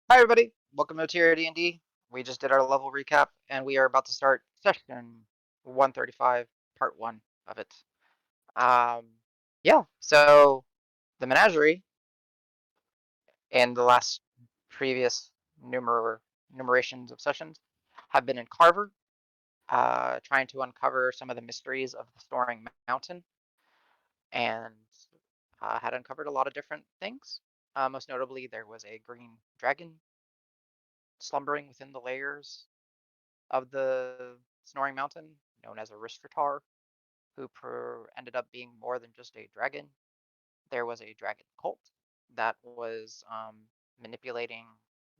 Hi everybody, welcome to Materia D&D. We just did our level recap and we are about to start session 135, part 1 of it. Um, yeah, so the menagerie in the last previous numerations of sessions have been in Carver, trying to uncover some of the mysteries of the Storing Mountain and had uncovered a lot of different things. Most notably, there was a green dragon slumbering within the layers of the Snoring Mountain, known as a Ristratar, who ended up being more than just a dragon. There was a dragon cult that was manipulating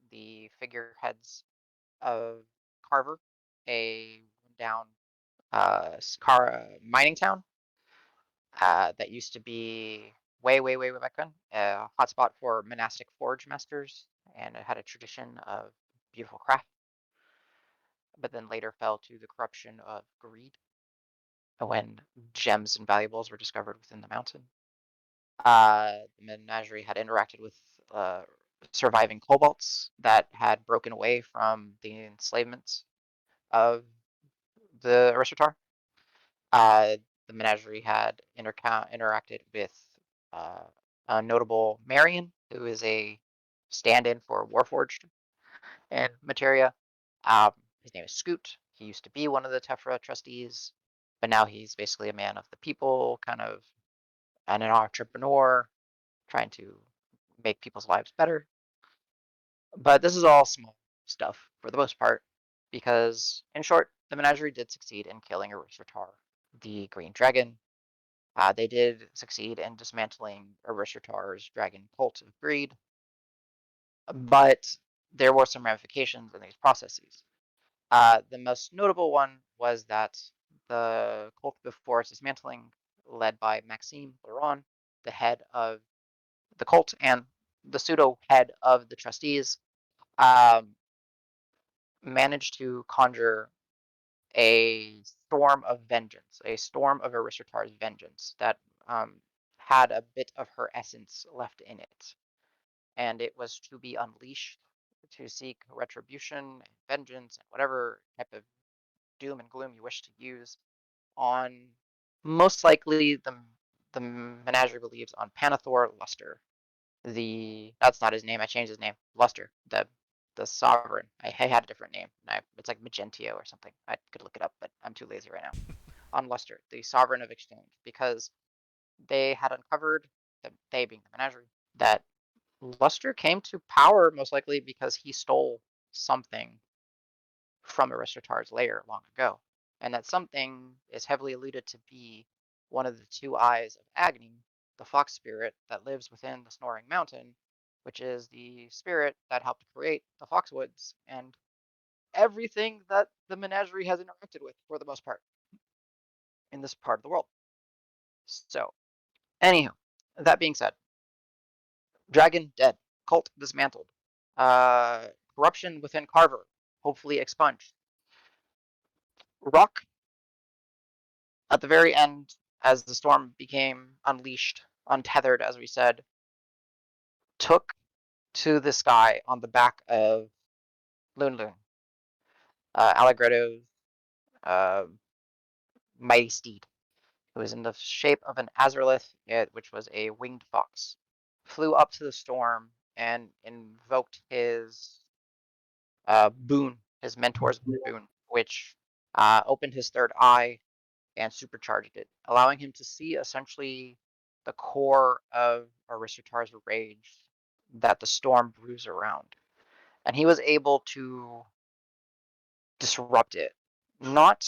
the figureheads of Carver, a down mining town that used to be way back then, a hotspot for monastic forge masters, and it had a tradition of beautiful craft, but then later fell to the corruption of greed when gems and valuables were discovered within the mountain. The menagerie had interacted with uh, surviving kobolds that had broken away from the enslavements of the Aristotar. The menagerie had interacted with uh, a notable Marion, who is a stand-in for Warforged and Materia. Um, his name is Scoot. He used to be one of the Tephra trustees, but now he's basically a man of the people, kind of an entrepreneur, trying to make people's lives better. But this is all small stuff for the most part, because in short, the menagerie did succeed in killing Aristotar, the green dragon. They did succeed in dismantling Aristotar's dragon cult of greed, but there were some ramifications in these processes. The most notable one was that the cult before its dismantling, led by Maxime Laurent, the head of the cult and the pseudo head of the trustees, um, managed to conjure a storm of vengeance, a storm of Aristotar's vengeance that had a bit of her essence left in it. And it was to be unleashed to seek retribution and vengeance and whatever type of doom and gloom you wish to use on most likely the menagerie believes on Panathor Luster. That's not his name. I changed his name. Luster, the sovereign. I had a different name. It's like Magentio or something. I could look it up, but I'm too lazy right now. On Luster, the sovereign of exchange, because they had uncovered, they being the menagerie, that Luster came to power most likely because he stole something from Aristotar's lair long ago, and that something is heavily alluded to be one of the two eyes of Agni, the fox spirit that lives within the Snoring Mountain, which is the spirit that helped create the Foxwoods and everything that the menagerie has interacted with for the most part in this part of the world. So, anywho, that being said, Dragon dead, cult dismantled, uh, corruption within Carver hopefully expunged. Rock at the very end, as the storm became unleashed, untethered, as we said, took to the sky on the back of Loon Loon, Allegretto's uh, mighty steed. It was in the shape of an azurlith, which was a winged fox. Flew up to the storm and invoked his boon, his mentor's boon, which opened his third eye and supercharged it, allowing him to see essentially the core of Aristotar's rage that the storm brews around. And he was able to disrupt it, not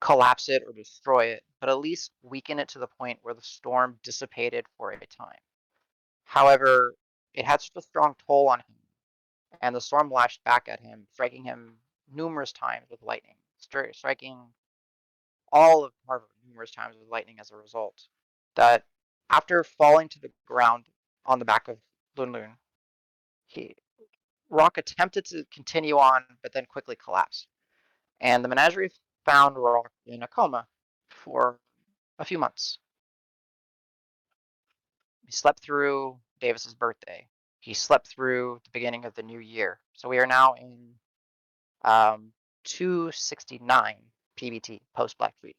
collapse it or destroy it, but at least weaken it to the point where the storm dissipated for a time. However, it had such a strong toll on him, and the storm lashed back at him, striking him numerous times with lightning, striking all of Carver numerous times with lightning as a result, that after falling to the ground on the back of Loon Loon, he Rock attempted to continue on, but then quickly collapsed. And the menagerie found Rock in a coma for a few months. He slept through Davis's birthday, He slept through the beginning of the new year. So we are now in 269 PBT post Black Tweet.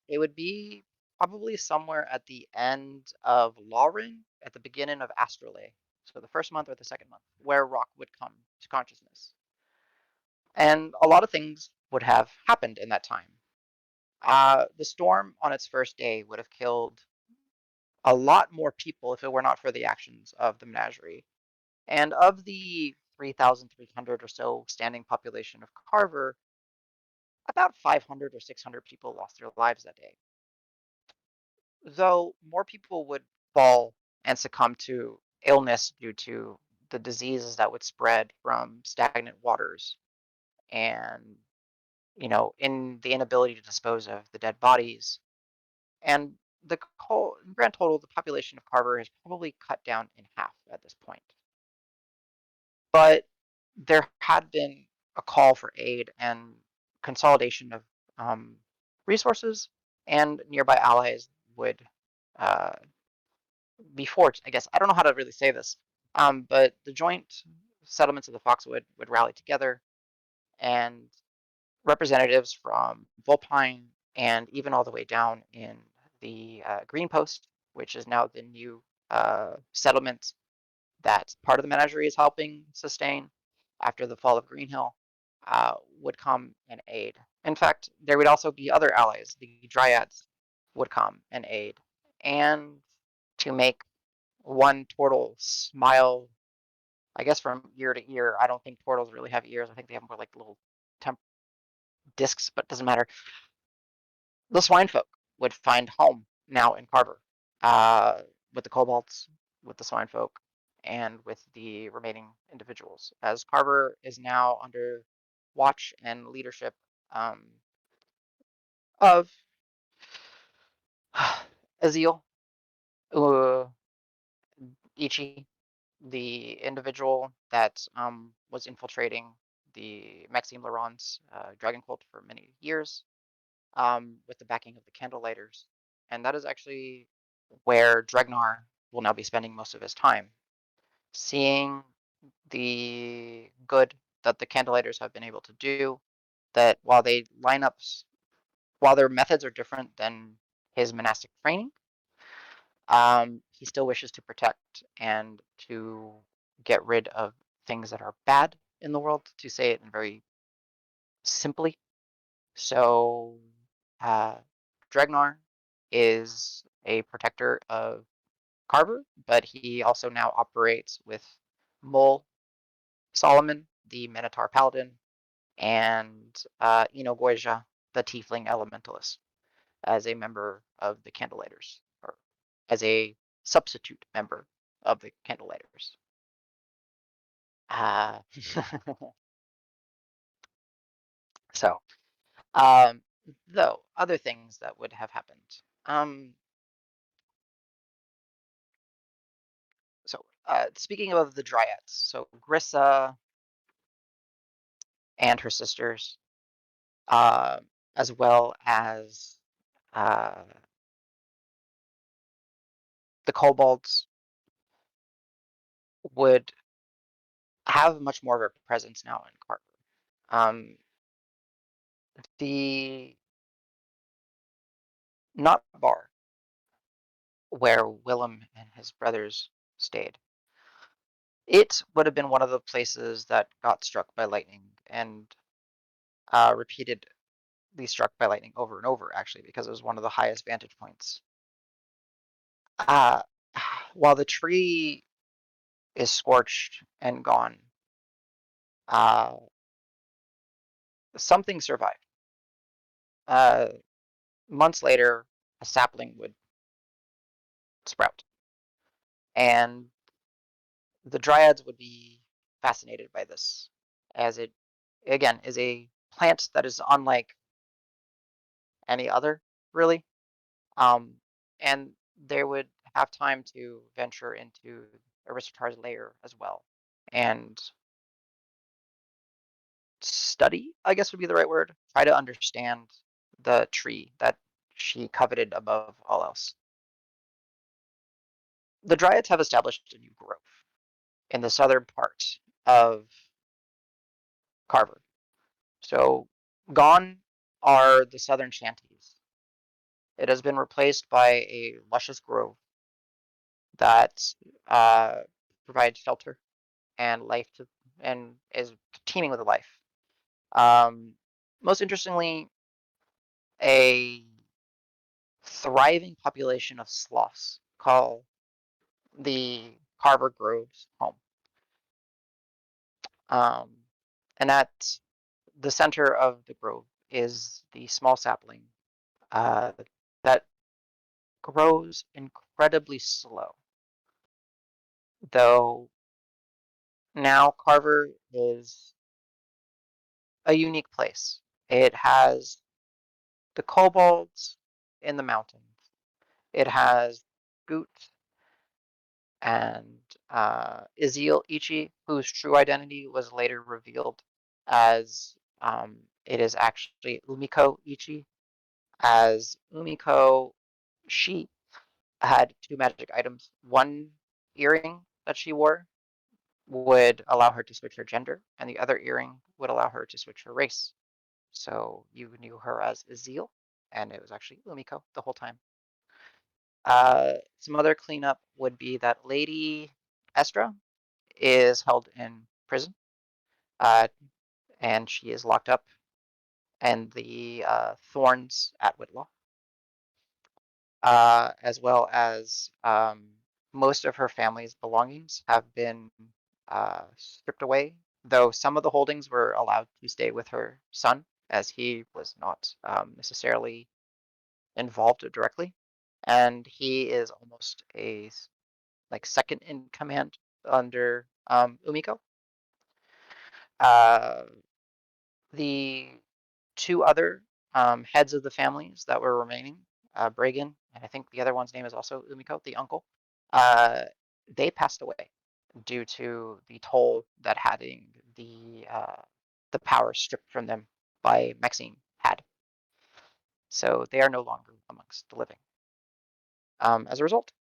It would be probably somewhere at the end of Lauren, at the beginning of Astrolabe. So the first month or the second month, where Rock would come to consciousness. And a lot of things would have happened in that time. The storm on its first day would have killed a lot more people if it were not for the actions of the menagerie. And of the 3,300 or so standing population of Carver, about 500 or 600 people lost their lives that day. Though more people would fall and succumb to illness due to the diseases that would spread from stagnant waters and, in the inability to dispose of the dead bodies. And the whole grand total, the population of Carver has probably cut down in half at this point. But there had been a call for aid and consolidation of resources, and nearby allies would uh, be forged. I guess I don't know how to really say this, but the joint settlements of the Foxwood would rally together, and representatives from Vulpine and even all the way down in the Green Post, which is now the new settlement that part of the menagerie is helping sustain after the fall of Greenhill, would come and aid. In fact, there would also be other allies. The Dryads would come and aid. And to make one turtle smile, I guess from ear to ear. I don't think turtles really have ears. I think they have more like little temp discs, but it doesn't matter. The swine folk would find home now in Carver, uh, with the kobolds, with the swine folk, and with the remaining individuals, as Carver is now under watch and leadership of Azil Ichi, the individual that was infiltrating the Maxime Laurent's dragon cult for many years, with the backing of the Candlelighters. And that is actually where Dregnar will now be spending most of his time, seeing the good that the Candlelighters have been able to do, that while they line up, while their methods are different than his monastic training, he still wishes to protect and to get rid of things that are bad in the world, to say it in very simply. So, uh, Dregnar is a protector of Carver, but he also now operates with Mole Solomon, the Minotaur Paladin, and Inogoija, the Tiefling Elementalist, as a member of the Candlelighters, or as a substitute member of the Candlelighters. Uh, so, um, though, other things that would have happened. Um, Speaking of the Dryads, so Grissa and her sisters, uh, as well as uh, the kobolds, would have much more of a presence now in Carver. Um, the not bar where Willem and his brothers stayed. It would have been one of the places that got struck by lightning, and repeatedly struck by lightning over and over, actually, because it was one of the highest vantage points. Uh, while the tree is scorched and gone, uh, something survived. Uh, Months later, a sapling would sprout, and the dryads would be fascinated by this, as it, again, is a plant that is unlike any other, really. Um, and they would have time to venture into Aristotar's lair as well, and study, I guess would be the right word, try to understand the tree that she coveted above all else. the Dryads have established a new grove in the southern part of Carver. So gone are the southern shanties. It has been replaced by a luscious grove that uh, provides shelter and life to, and is teeming with life. Um, Most interestingly, a thriving population of sloths call the Carver Groves home. Um, and at the center of the grove is the small sapling uh, that grows incredibly slow. Though now Carver is a unique place. It has the kobolds in the mountains. It has Goot and Iziel Ichi, whose true identity was later revealed as it is actually Umiko Ichi. As Umiko, she had two magic items. One earring that she wore would allow her to switch her gender, and the other earring would allow her to switch her race. So you knew her as Iziel, and it was actually Umiko the whole time. Some other cleanup would be that Lady Estra is held in prison, uh, and she is locked up in the Thorns at Whitlaw, as well as most of her family's belongings have been stripped away, though some of the holdings were allowed to stay with her son, as he was not necessarily involved directly, and he is almost a like second in command under Umiko. Uh, the two other heads of the families that were remaining, Bragan, and I think the other one's name is also Umiko, the uncle, uh, they passed away due to the toll that having the power stripped from them by Maxine had. So they are no longer amongst the living. As a result,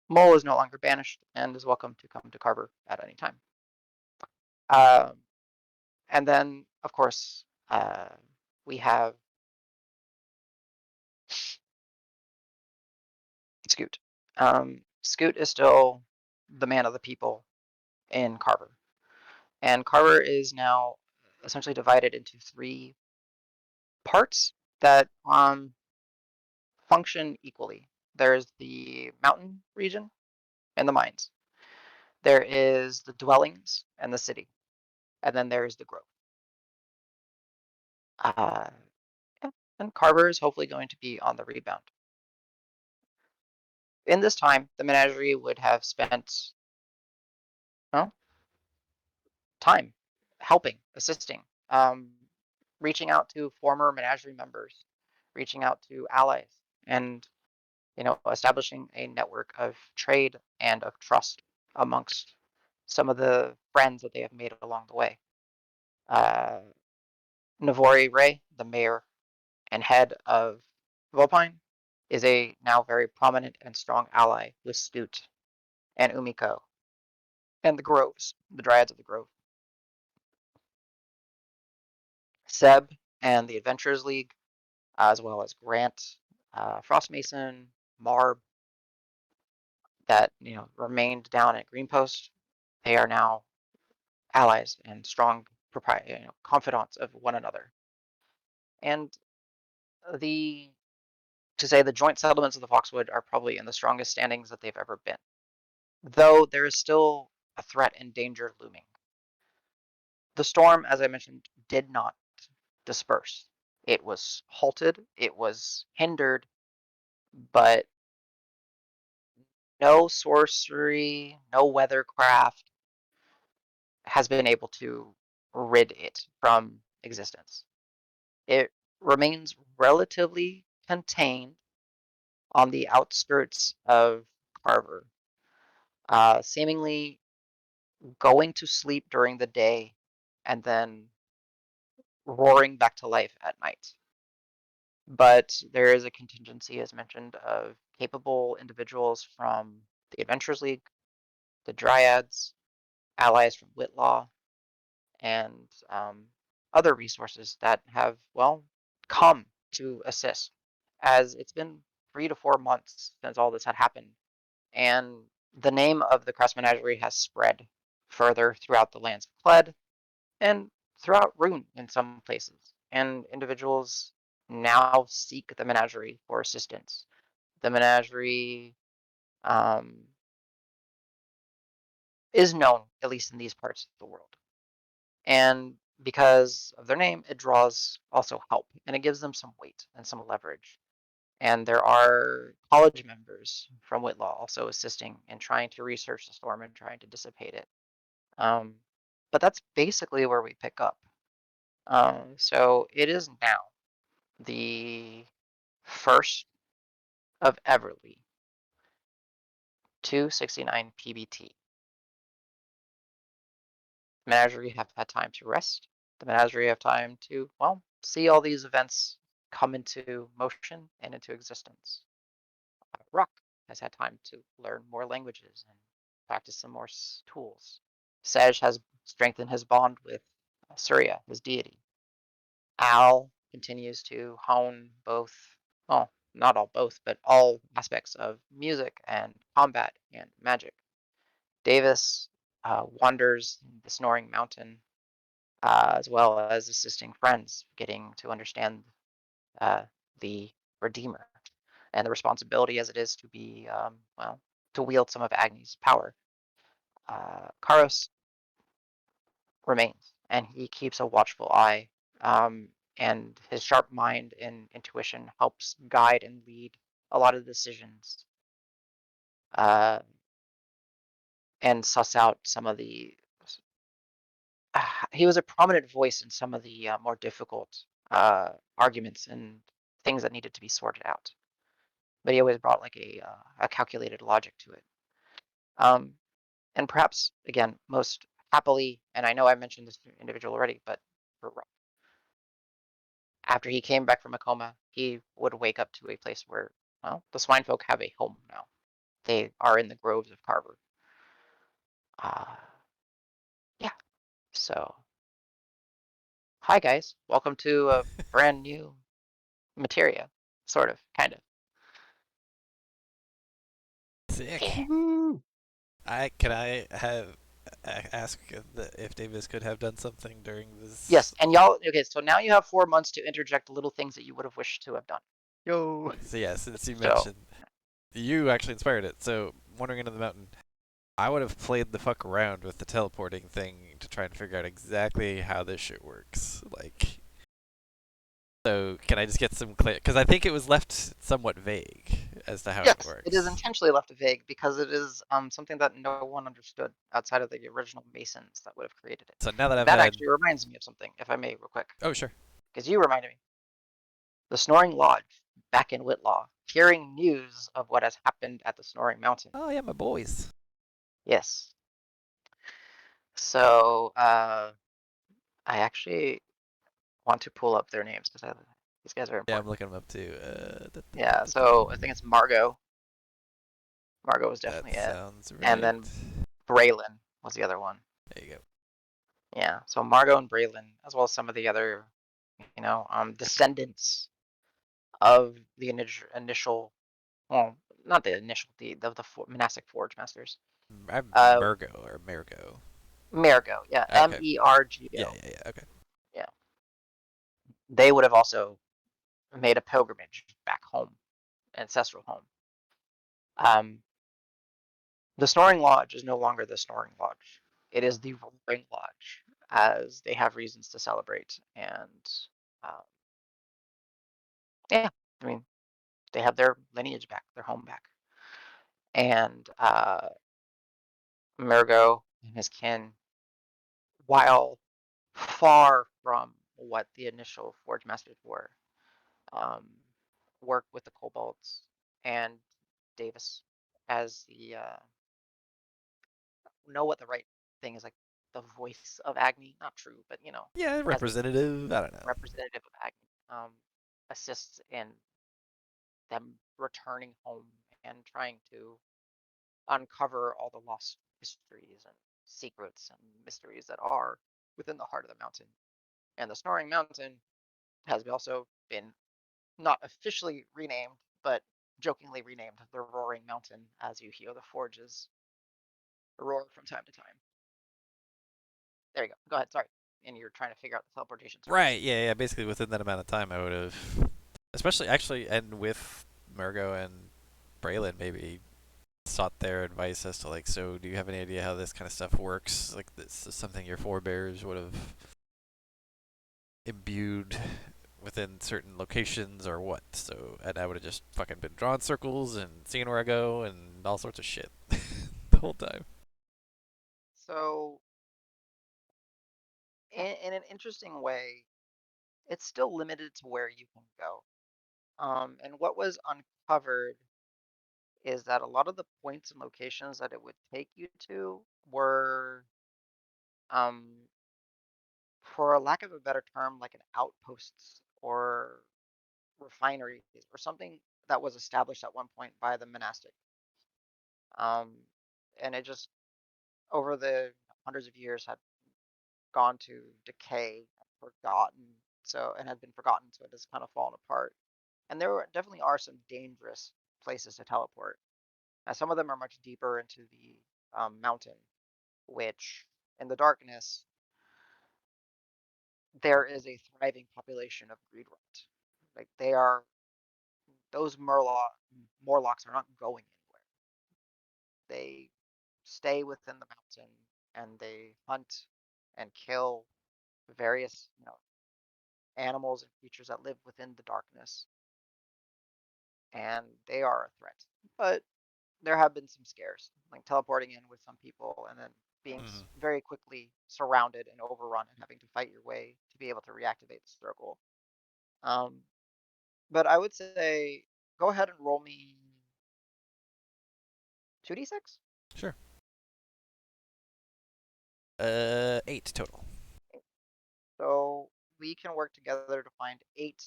Mole is no longer banished and is welcome to come to Carver at any time. Um, and then, of course, we have Scoot. Scoot is still the man of the people in Carver. And Carver is now essentially divided into three parts that function equally. There's the mountain region and the mines. There is the dwellings and the city. And then there's the grove. Uh, yeah. And Carver is hopefully going to be on the rebound. In this time, the menagerie would have spent well, time helping, assisting, reaching out to former menagerie members, reaching out to allies, and establishing a network of trade and of trust amongst some of the friends that they have made along the way. Uh, Navori Ray, the mayor and head of Volpine, is a now very prominent and strong ally with Scoot and Umiko and the Groves, the Dryads of the Grove. Seb and the Adventurers League, as well as Grant, Frostmason, Marb, that remained down at Greenpost. They are now allies and strong confidants of one another. And the to say the joint settlements of the Foxwood are probably in the strongest standings that they've ever been, though there is still a threat and danger looming. The storm, as I mentioned, did not disperse. It was halted, it was hindered, but no sorcery, no weathercraft has been able to rid it from existence. It remains relatively contained on the outskirts of Carver, seemingly going to sleep during the day and then roaring back to life at night. But there is a contingency, as mentioned, of capable individuals from the Adventurers League, the Dryads, allies from Whitlaw, and other resources that have, well, come to assist, as it's been 3 to 4 months since all this had happened, and the name of the Crass Menagerie has spread further throughout the lands of Pled and throughout Rune in some places, and individuals now seek the menagerie for assistance. The menagerie um, is known, at least in these parts of the world. And because of their name, it draws also help, and it gives them some weight and some leverage. And there are college members from Whitlaw also assisting in trying to research the storm and trying to dissipate it. Um, but that's basically where we pick up. So it is now the first of Everly, 269 PBT. The Menagerie have had time to rest. The Menagerie have time to, well, see all these events come into motion and into existence. Rock has had time to learn more languages and practice some more tools. Sej has strengthened his bond with Surya, his deity. Al continues to hone both, well, not all both, but all aspects of music and combat and magic. Davis wanders the Snoring Mountain, as well as assisting friends getting to understand the Redeemer and the responsibility as it is to be, well, to wield some of Agni's power. Karos remains, and he keeps a watchful eye, and his sharp mind and intuition helps guide and lead a lot of decisions, uh, and suss out some of the. He was a prominent voice in some of the more difficult arguments and things that needed to be sorted out. But he always brought like a calculated logic to it. Um, and perhaps again, most happily, and I know I mentioned this individual already, but for after he came back from a coma, he would wake up to a place where, well, the swine folk have a home now. They are in the groves of Carver. Uh, yeah. So, hi guys, welcome to a brand new materia, sort of, kind of. Sick. Yeah. Woo! I have ask if Davis could have done something during Yes, this? and y'all. Okay, so now you have 4 months to interject little things that you would have wished to have done. Yo! So yeah, since you So, mentioned you actually inspired it, so wandering into the mountain, I would have played the fuck around with the teleporting thing to try and figure out exactly how this shit works. Like, so can I just get some clear? Because I think it was left somewhat vague as to how it yes, it is works. intentionally left vague because it is something that no one understood outside of the original Masons that would have created it. So now that I've That had, actually reminds me of something, if I may, real quick, oh sure, because you reminded me. The Snoring Lodge, back in Whitlaw, hearing news of what has happened at the Snoring Mountain. oh yeah, my boys. Yes. So, I actually want to pull up their names because these guys are Yeah, I'm important. looking them up too. Yeah, so I think it's Margot. Margot was That definitely it. sounds And right. then Braylon was the other one. There you go. Yeah, so Margot and Braylon, as well as some of the other, descendants of the initial, well, not the initial, the monastic forge masters. I'm Uh, Mergo or Mergo. Mergo, yeah, Okay. Yeah, Mergo. yeah, yeah. Okay. Yeah, they would have also made a pilgrimage back home, ancestral home. Um, the Snoring Lodge is no longer the Snoring Lodge. It is the Roaring Lodge, as they have reasons to celebrate. And um, yeah, I mean, they have their lineage back, their home back. And Mergo and his kin, while far from what the initial Forge Masters were, um, work with the Kobolds and Davis as the know what the right thing is, like the voice of Agni. Not true, but Yeah, as a representative. I don't know. representative of Agni, assists in them returning home and trying to uncover all the lost histories and secrets and mysteries that are within the heart of the mountain. And the Snoring Mountain has also been not officially renamed, but jokingly renamed the Roaring Mountain as you hear the forges roar from time to time. There you go. Go ahead. Sorry. And you're trying to figure out the teleportation circles. Right. Yeah. Yeah. Basically, within that amount of time, I would have, especially actually, and with Murgo and Braylon, maybe sought their advice as to like, so do you have any idea how this kind of stuff works? Like, this is something your forebears would have imbued within certain locations or what. So, and I would have just fucking been drawing circles and seeing where I go and all sorts of shit the whole time. So, in an interesting way, it's still limited to where you can go. And what was uncovered is that a lot of the points and locations that it would take you to were, um, for a lack of a better term, like an outposts or refineries or something that was established at one point by the monastic. Um, and it just over the hundreds of years had gone to decay, forgotten, so and had been forgotten, so it has kind of fallen apart. And definitely are some dangerous places to teleport. Some of them are much deeper into the mountain, which in the darkness there is a thriving population of greed rot. Like they are those Morlocks are not going anywhere. They stay within the mountain and they hunt and kill various, animals and creatures that live within the darkness, and they are a threat. But there have been some scares, like teleporting in with some people and then being Mm-hmm. very quickly surrounded and overrun and having to fight your way to be able to reactivate the circle. Um, but I would say go ahead and roll me 2d6. Sure. 8 total. So we can work together to find 8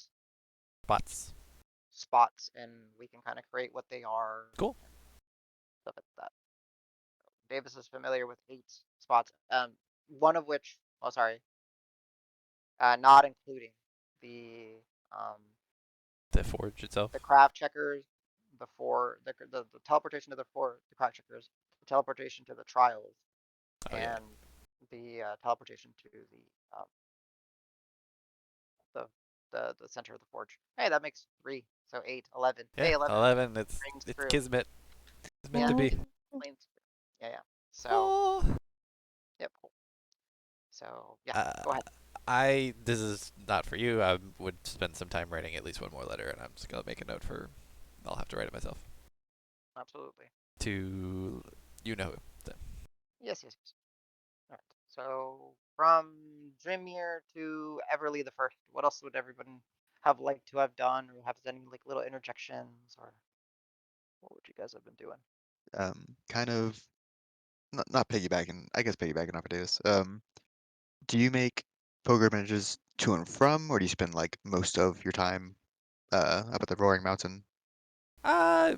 Bots. spots, and we can kind of create what they are Cool. and stuff like that. Davis is familiar with 8 spots. One of which, oh sorry, not including the um, The forge itself. the craft checkers, the teleportation to the craft checkers, the teleportation to the trials, Oh yeah. and the teleportation to um, the the center of the forge. Hey, that makes 3, so 8, 11. Yeah. Hey, 11 11. It's rings it's true. kismet. It's meant Yeah, to Oh, be. planes. Yeah, yeah. So, Oh. yep, cool. So, yeah, Uh, go ahead. this is not for you. I would spend some time writing at least one more letter, and I'm just gonna make a note for. I'll have to write it myself. Absolutely. To you know who. So, Yes, yes, yes. All right. So, from Dreamir to Everly the First, what else would everyone have liked to have done, or have any like little interjections, or what would you guys have been doing? kind of not piggybacking. I guess piggybacking off of Davis. Do you make pilgrimages to and from, or do you spend like most of your time up at the Roaring Mountain? uh,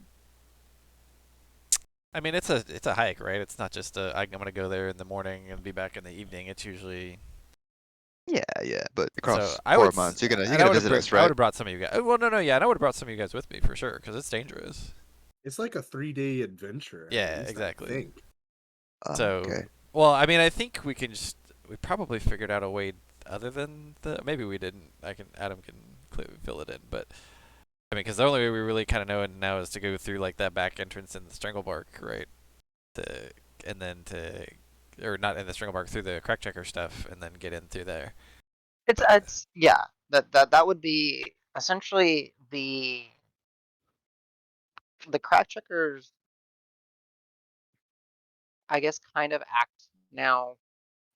I mean it's a hike, right? It's not just I'm gonna go there in the morning and be back in the evening. It's usually Yeah, yeah. But so across 4 months, you're and I gonna would have visit us, I would right? have brought some of you guys. Well, no, no, yeah, and I would have brought some of you guys with me for sure because it's dangerous. It's like a 3-day adventure, at Yeah, least, I exactly. think. So, Okay. well, I mean, I think we probably figured out a way other than the maybe we didn't. Adam can fill it in, but I mean, because the only way we really kind of know it now is to go through like that back entrance in the Stranglebark, right? To and then to or not in the Stranglebark through the crack checker stuff, and then get in through there. But It's yeah. That would be essentially the crack checkers. I guess kind of act now.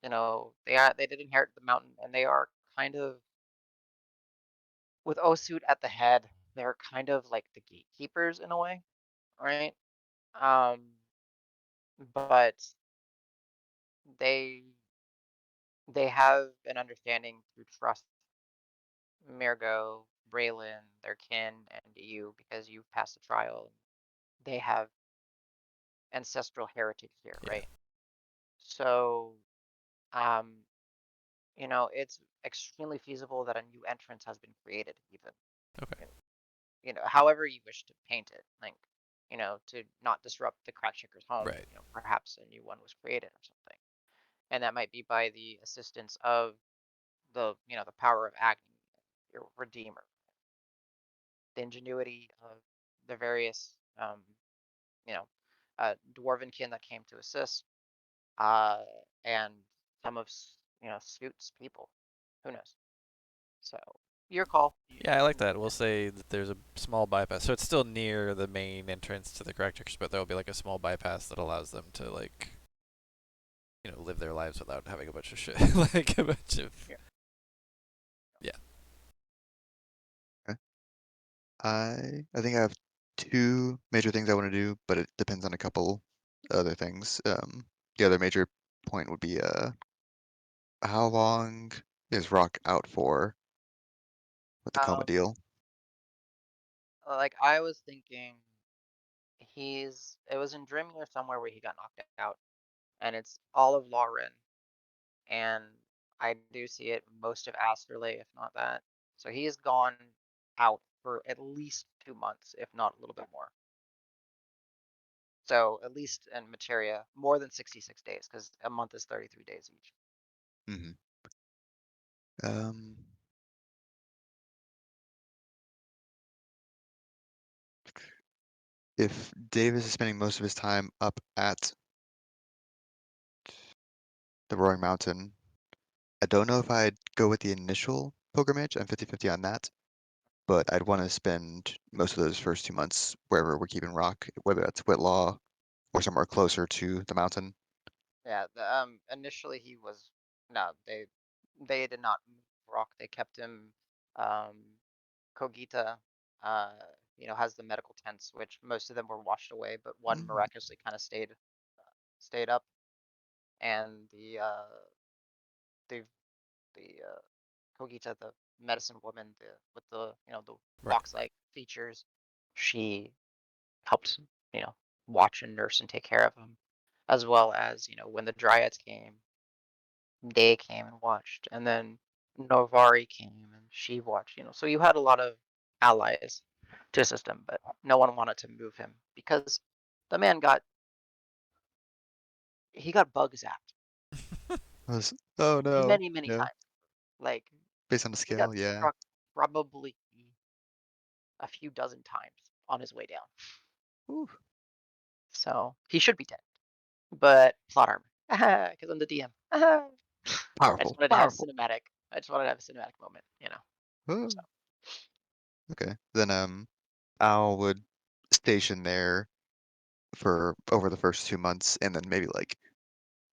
They did inherit the mountain, and they are kind of with Osud at the head. They're kind of like the gatekeepers in a way, right? Um, but they they have an understanding through trust, Mirgo, Braylon, their kin, and you because you've passed the trial. They have ancestral heritage here, Yeah. right? So, um, it's extremely feasible that a new entrance has been created, even. Okay. You know, however you wish to paint it, like, to not disrupt the crack checker's home, Right. perhaps a new one was created or something. And that might be by the assistance of the power of Agni, your redeemer, the ingenuity of the various, you know, dwarvenkin that came to assist, uh, and some of Scoot's people. Who knows? So your call. Yeah, I You like can. that. We'll say that there's a small bypass. So it's still near the main entrance to the crack checkers, but there'll be like a small bypass that allows them to like, live their lives without having a bunch of shit. Like a bunch of Yeah. yeah. Okay. I think I have two major things I want to do, but it depends on a couple other things. The other major point would be how long is Rock out for with the coma Um, deal? like I was thinking, it was in Dreaming or somewhere where he got knocked out, and it's all of Lauren, and I do see it most of Asterley, if not that. So he is gone out for at least 2 months, if not a little bit more. So at least in Materia, more than 66 days, because a month is 33 days each. Hmm. Um, if Davis is spending most of his time up at the Roaring Mountain, I don't know if I'd go with the initial pilgrimage. I'm 50-50 on that, but I'd want to spend most of those first 2 months wherever we're keeping Rock, whether that's Whitlaw or somewhere closer to the mountain. Yeah, initially he was no, they did not move Rock. They kept him. Um, Kogita, uh, has the medical tents, which most of them were washed away, but one Mm. miraculously kind of stayed up, and the Kogita, the medicine woman, with the Right. fox-like features, she helped watch and nurse and take care of him, as well as when the dryads came, they came and watched, and then Novari came and she watched. So you had a lot of allies to assist him, but no one wanted to move him because the man got bug zapped Oh no. many, many Yeah. times. Like Based on the he got scale, yeah. struck probably a few dozen times on his way down. Ooh, So he should be dead, but plot armor because I'm the DM. I just powerful, wanted to have a powerful. cinematic. I just wanted to have a cinematic moment. Oh, So okay. Then Al would station there for over the first 2 months, and then maybe like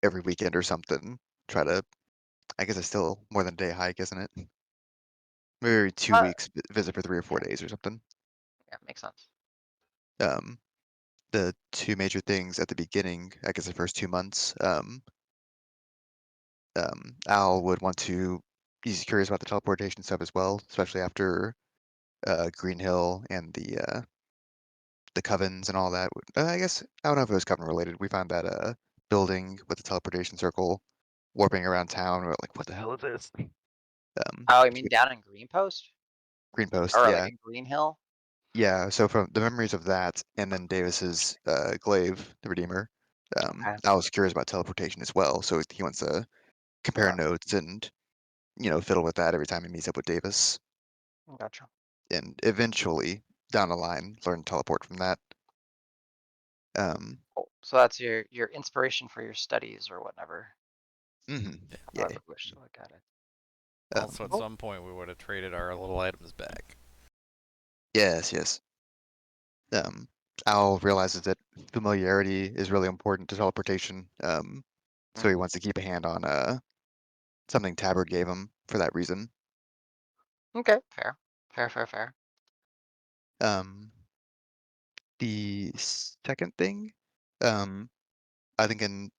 every weekend or something. Try to. I guess it's still more than a day hike, isn't it? Maybe every two uh, weeks, visit for 3 or 4 days or something. yeah, makes sense. Um, the two major things at the beginning, I guess the first 2 months, Al would want to. He's curious about the teleportation stuff as well, especially after Green Hill and the covens and all that. I guess I don't know if it was coven related. We found that building with the teleportation circle warping around town. We're like, what the hell is this? Oh, you mean down in Green Post? Green Post, Or like yeah, in Green Hill? yeah. So from the memories of that, and then Davis's glaive, the Redeemer. Okay, I was curious about teleportation as well, so he wants to compare gotcha, notes and fiddle with that every time he meets up with Davis, gotcha. and eventually down the line learn to teleport from that. Um, Cool. So that's your inspiration for your studies or whatever, yeah. however you wish to look at it. Also, at Um, Cool. some point, we would have traded our little items back. yes, yes. Um, Al realizes that familiarity is really important to teleportation. So he Mm. wants to keep a hand on something Tabard gave him for that reason. Okay, fair, fair, fair, fair. Um, the second thing, um, I think in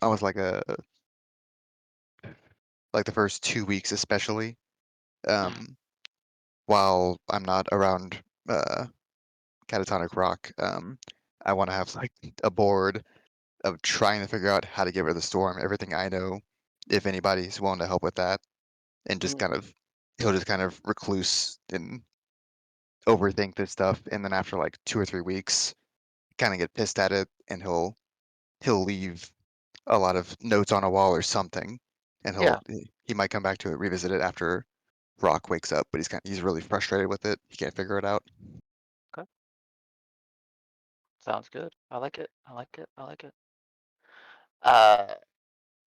almost like the first 2 weeks especially, Mm. um, while I'm not around Catatonic Rock, I want to have like a board of trying to figure out how to get rid of the storm, everything I know, if anybody's willing to help with that, and just kind of he'll just kind of recluse and overthink this stuff, and then after like 2 or 3 weeks, kind of get pissed at it, and he'll leave a lot of notes on a wall or something, and Yeah. he might come back to it, revisit it after Rock wakes up, but he's really frustrated with it. He can't figure it out. Okay. Sounds good. I like it. I like it. I like it. Uh,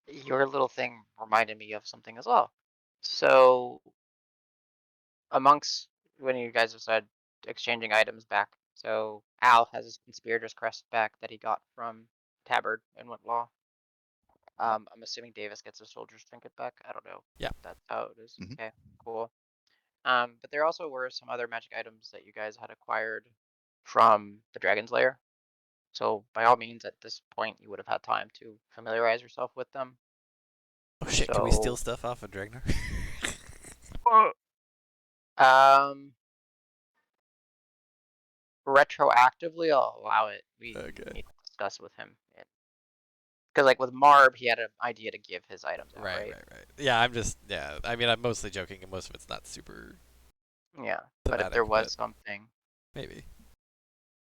your little thing reminded me of something as well. So amongst when you guys decided exchanging items back, so Al has his conspirator's crest back that he got from Tabard and Wentlaw. I'm assuming Davis gets his soldier's trinket back. I don't know Yeah. if that's how it is. Mhm. Okay, cool. But there also were some other magic items that you guys had acquired from the Dragon's Lair. So by all means, at this point, you would have had time to familiarize yourself with them. Oh shit, can we steal So, stuff off of Dragnar? um, retroactively, I'll allow it. We Okay. need to discuss with him. Because like with Marb, he had an idea to give his items out, Right, right? right, right. Yeah, yeah, I mean, I'm mostly joking, and most of it's not super Yeah. But if there thematic, was but something, maybe.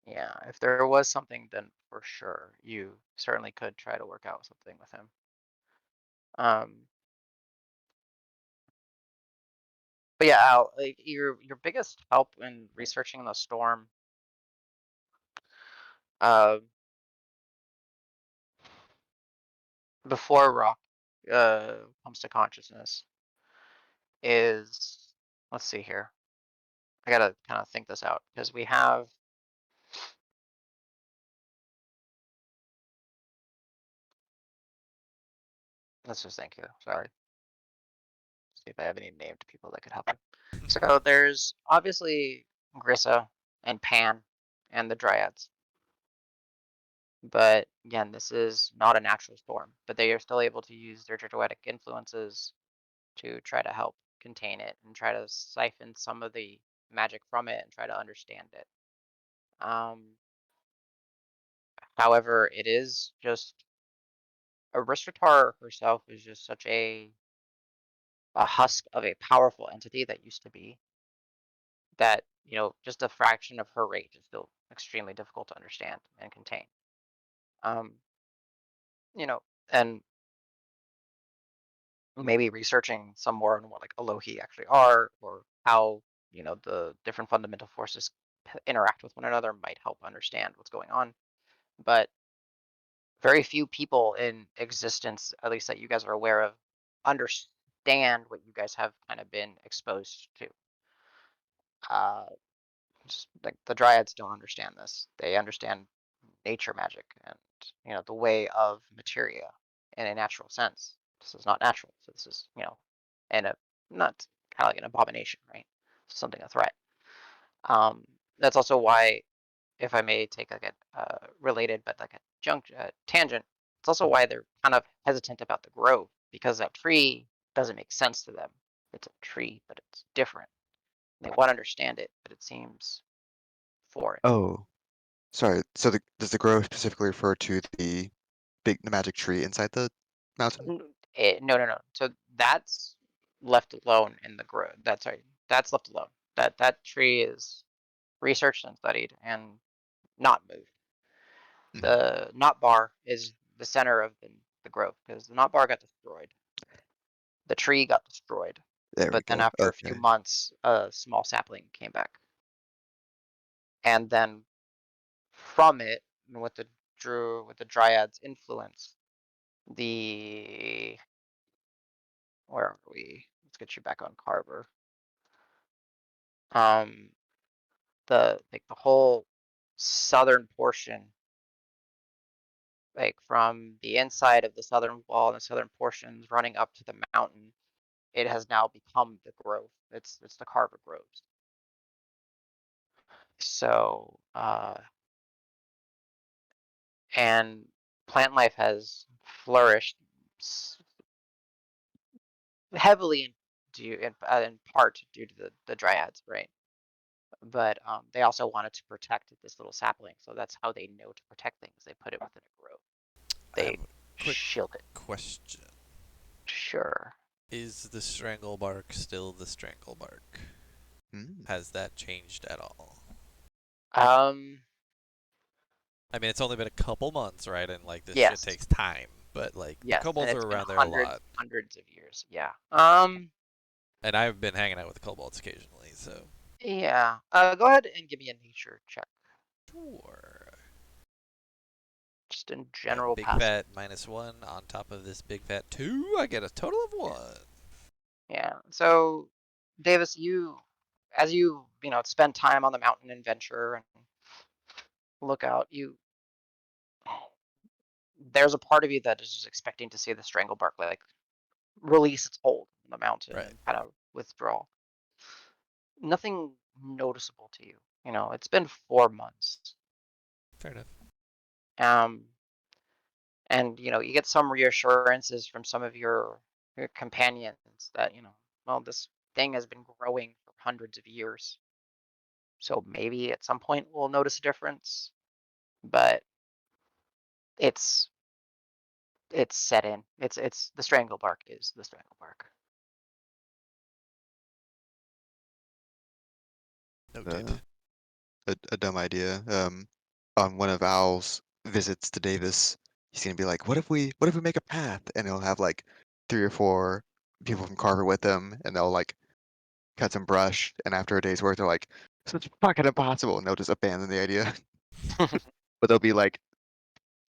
yeah, if there was something, then for sure, you certainly could try to work out something with him. But yeah, Al, like your biggest help in researching the storm, uh, before Rock, comes to consciousness is, let's see here. I gotta kind of think this out because we have, let's just think here. Sorry. See if I have any named people that could help him. So there's obviously Grissa and Pan and the Dryads. But again, this is not a natural storm, but they are still able to use their druidic influences to try to help contain it and try to siphon some of the magic from it and try to understand it. However, it is just Aristratar herself is just such a husk of a powerful entity that used to be that, just a fraction of her rage is still extremely difficult to understand and contain. Um, you know, and maybe researching some more on what like Alohi actually are or how, the different fundamental forces interact with one another might help understand what's going on. But very few people in existence, at least that you guys are aware of, understand what you guys have kind of been exposed to. Uh, just like the Dryads don't understand this. They understand nature magic and the way of materia in a natural sense. This is not natural, so this is and a not kind of like an abomination, right? Something a threat. That's also why, if I may take like a related but like a tangent, it's also why they're kind of hesitant about the grove because that tree doesn't make sense to them. It's a tree, but it's different. They want to understand it, but it seems foreign. Oh, sorry. So does the grove specifically refer to the magic tree inside the mountain? No, no, no. So that's left alone in the grove. That's right. That's left alone. That tree is researched and studied and not moved. Mhm. The knot bar is the center of the grove because the knot bar got destroyed. The tree got destroyed, There we but then go. after a few Okay. months, a small sapling came back, and then from it, with the Dryad's influence, the where are we? Let's get you back on Carver. Um, the whole southern portion, like from the inside of the southern wall and the southern portions running up to the mountain, it has now become the grove. It's the Carver Groves. So and plant life has flourished heavily in part due to the Dryads, right? but they also wanted to protect this little sapling, so that's how they know to protect things. They put it within a grove. I have They a quick shield it. question. Sure. Is the stranglebark still the stranglebark? Hmm. Has that changed at all? Um. I mean, it's only been a couple months, right? And like this shit Yes. takes time, but like the Yes, and kobolds are it's been around there a hundreds, lot, hundreds of years. Yeah. and I've been hanging out with the kobolds occasionally, so Yeah. Go ahead and give me a nature check, sure. just in A general big passive. fat -1 on top of this big fat 2. I get a total of 1. Yeah. So, Davis, as spend time on the mountain and venture and look out, there's a part of you that is just expecting to see the stranglebark like release its hold on the mountain Right. and kind of withdraw. Nothing noticeable to you. It's been 4 months. Fair enough. Um, and you get some reassurances from some of your companions that well, this thing has been growing for hundreds of years, so maybe at some point we'll notice a difference, but it's it's set in. It's the stranglebark is the stranglebark. Noted. Uh, a dumb idea. On one of Al's visits to Davis, he's gonna be like, what if we make a path?" And he'll have like 3 or 4 people from Carver with him, and they'll like cut some brush. And after a day's work, they're like, "This is fucking impossible," and they'll just abandon the idea. But they'll be like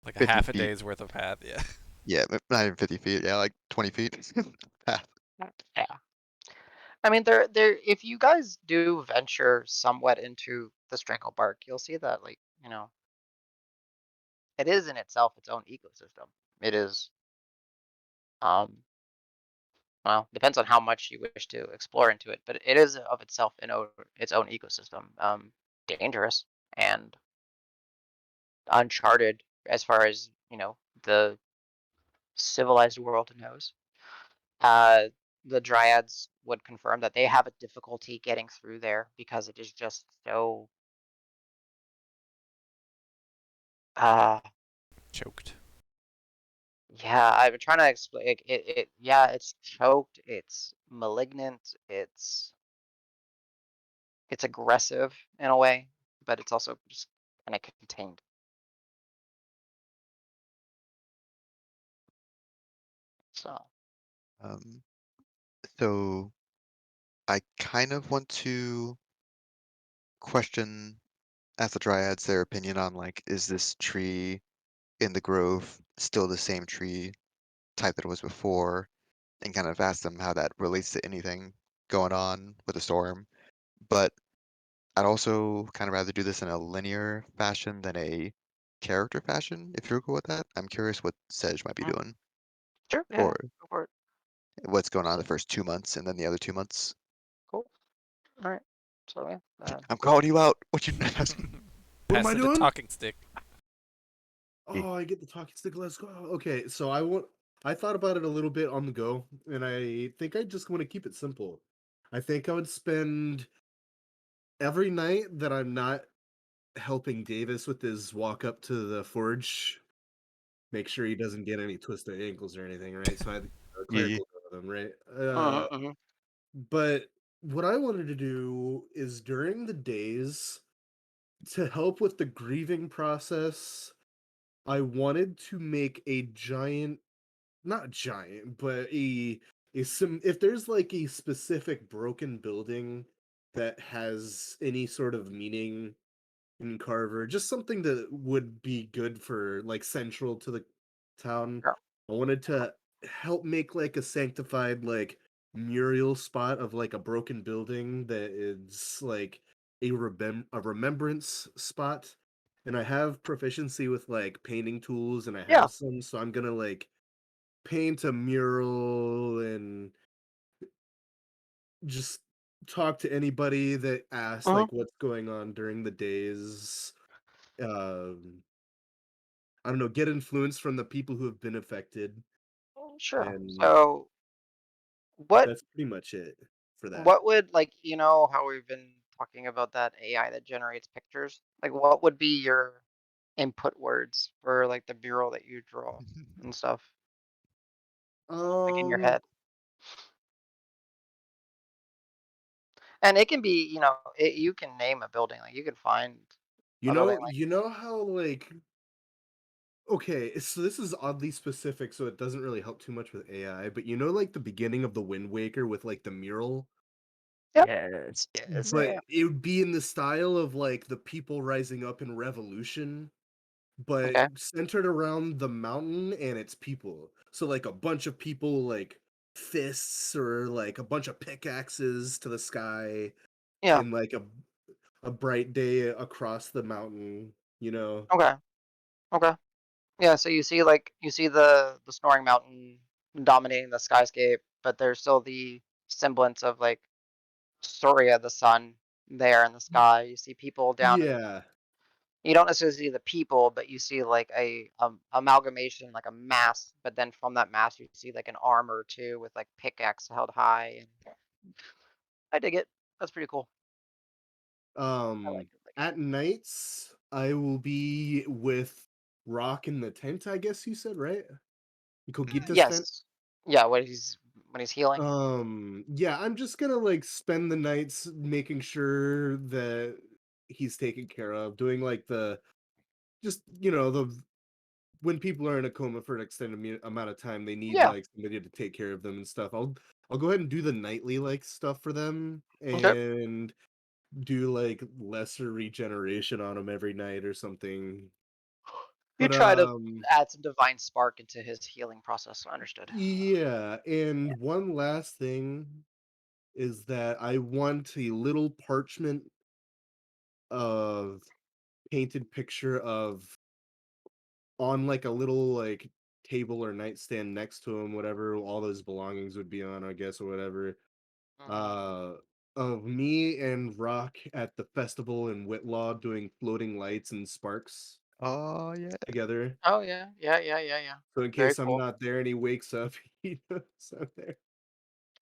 Like a 50 half a feet. day's worth of path, yeah. Yeah, not even 50 feet. Yeah, like 20 feet. Path. Yeah. I mean, there. If you guys do venture somewhat into the stranglebark, you'll see that, like, it is in itself its own ecosystem. It is, um, well, depends on how much you wish to explore into it, but it is of itself its own ecosystem. Dangerous and uncharted as far as the civilized world knows. Uh, the dryads would confirm that they have a difficulty getting through there because it is just so uh Choked. yeah, I've been trying to explain yeah, it's choked, it's malignant, it's aggressive in a way, but it's also just kind of contained. So, Um, so I kind of want to question, ask the dryads their opinion on like, is this tree in the grove still the same tree type that it was before, and kind of ask them how that relates to anything going on with the storm. But I'd also kind of rather do this in a linear fashion than a character fashion, if you're cool with that. I'm curious what Sedge might be mm, doing, sure, yeah, or go for it. what's going on the first 2 months and then the other 2 months. Cool. All right. So yeah, I'm calling you out. What you? What am I Passing the doing? talking stick. Oh, I get the talking stick. Let's go. Okay, so I thought about it a little bit on the go, and I think I just want to keep it simple. I think I would spend every night that I'm not helping Davis with his walk up to the forge, make sure he doesn't get any twisted ankles or anything, right? So I have a Yeah. clerical with him, right? hmm But what I wanted to do is during the days to help with the grieving process, I wanted to make a giant, not giant, but if there's like a specific broken building that has any sort of meaning in Carver, just something that would be good for like central to the town. Sure. I wanted to help make like a sanctified like mural spot of like a broken building that is like a remembrance spot. And I have proficiency with like painting tools and I Yeah. have some, so I'm gonna like paint a mural and just talk to anybody that asks hmm like what's going on during the days. Um, I don't know, get influence from the people who have been affected, Sure. and So, what that's pretty much it for that. what would, like, how we've been talking about that AI that generates pictures. Like, what would be your input words for like the mural that you draw and stuff, like in your Um, head? And it can be, you can name a building. Like you can find you a building know, like, you know how like okay, so this is oddly specific, so it doesn't really help too much with AI, but you know, like the beginning of the Wind Waker with like the mural, yep, Yes, yes. but yeah, it would be in the style of like the people rising up in revolution, but okay, centered around the mountain and its people. So like a bunch of people like fists or like a bunch of pickaxes to the sky yeah, in like a bright day across the mountain, you know. okay, okay. Yeah, so you see the snoring mountain dominating the skyscape, but there's still the semblance of like Surya, the sun, there in the sky. You see people down in Yeah. you don't necessarily see the people, but you see like a amalgamation, like a mass. But then from that mass, you see like an arm or two with like pickaxe held high. And I dig it. That's pretty cool. I like it. Like it. At nights I will be with Rock in the tent, I guess you said, right? Mhm. Kogita's tent. Yes. Yeah. When he's healing. Yeah, I'm just gonna like spend the nights making sure that he's taken care of, doing like the just the when people are in a coma for an extended amount of time, they need Yeah. like somebody to take care of them and stuff. I'll go ahead and do the nightly like stuff for them Okay. and do like lesser regeneration on them every night or something. You But try to add some divine spark into his healing process. Understood. yeah, and one last thing is that I want a little parchment of painted picture of on like a little like table or nightstand next to him, whatever all those belongings would be on, I guess, or whatever. Hmm. Uh of me and Rock at the festival in Whitlaw doing floating lights and sparks Oh yeah. together. Oh yeah. Yeah. Yeah. Yeah. Yeah. So in Very case I'm cool. not there and he wakes up, he knows I'm there.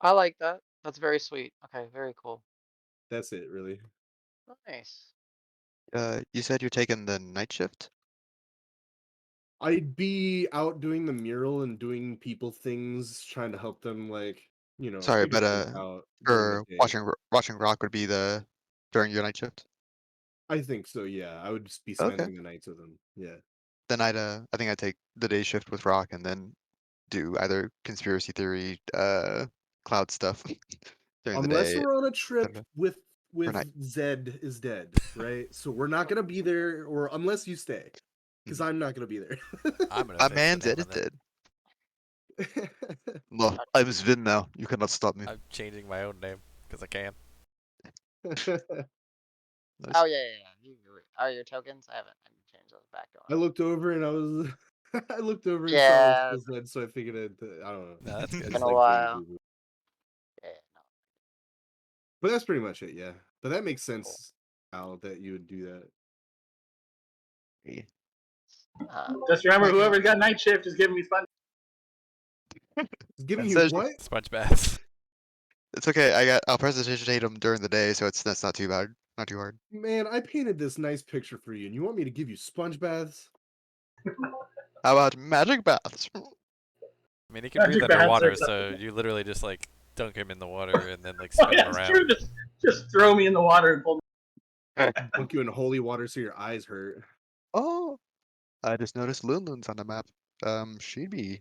I like that. That's very sweet. Okay. Very cool. That's it, really. Nice. You said you're taking the night shift? I'd be out doing the mural and doing people things, trying to help them, like, Sorry, figure but things out during the for day. watching Rock would be the during your night shift? I think so, yeah. I would just be Okay. spending the nights with them. Yeah. Then I think I'd take the day shift with Rock and then do either conspiracy theory, cloud stuff during the Unless day, we're on a trip etc. For with night. Zed is dead, right? So we're not gonna be there, or unless you stay, because Mhm. I'm not gonna be there. I'm gonna My fix the man's name on that. edited. No, I'm Sven now. You cannot stop me. I'm changing my own name because I can. Oh Nice. yeah, yeah, yeah. Are your tokens? I haven't changed those back I on. looked over and I was, I looked over and saw it was Yeah, still Zed, so I figured I don't know. No, that's I good. been just a like being while. goofy. Yeah, no, But that's pretty much it, yeah. But that makes cool. sense, Al, that you would do that. Just remember, Hanging out. whoever's got night shift is giving me fun. It's giving It you says what? Sponge baths. it's okay. I'll presentation him during the day, so that's not too bad. Not too hard. Man, I painted this nice picture for you, and you want me to give you sponge baths? How about magic baths? I mean, he can breathe Magic bats are underwater, so acceptable. you literally just like dunk him in the water and then like Oh spin him yeah, it's true. around. Just throw me in the water and pull me. Dunk you in holy water so your eyes hurt. Oh, I just noticed Lunlun's on the map. She'd be.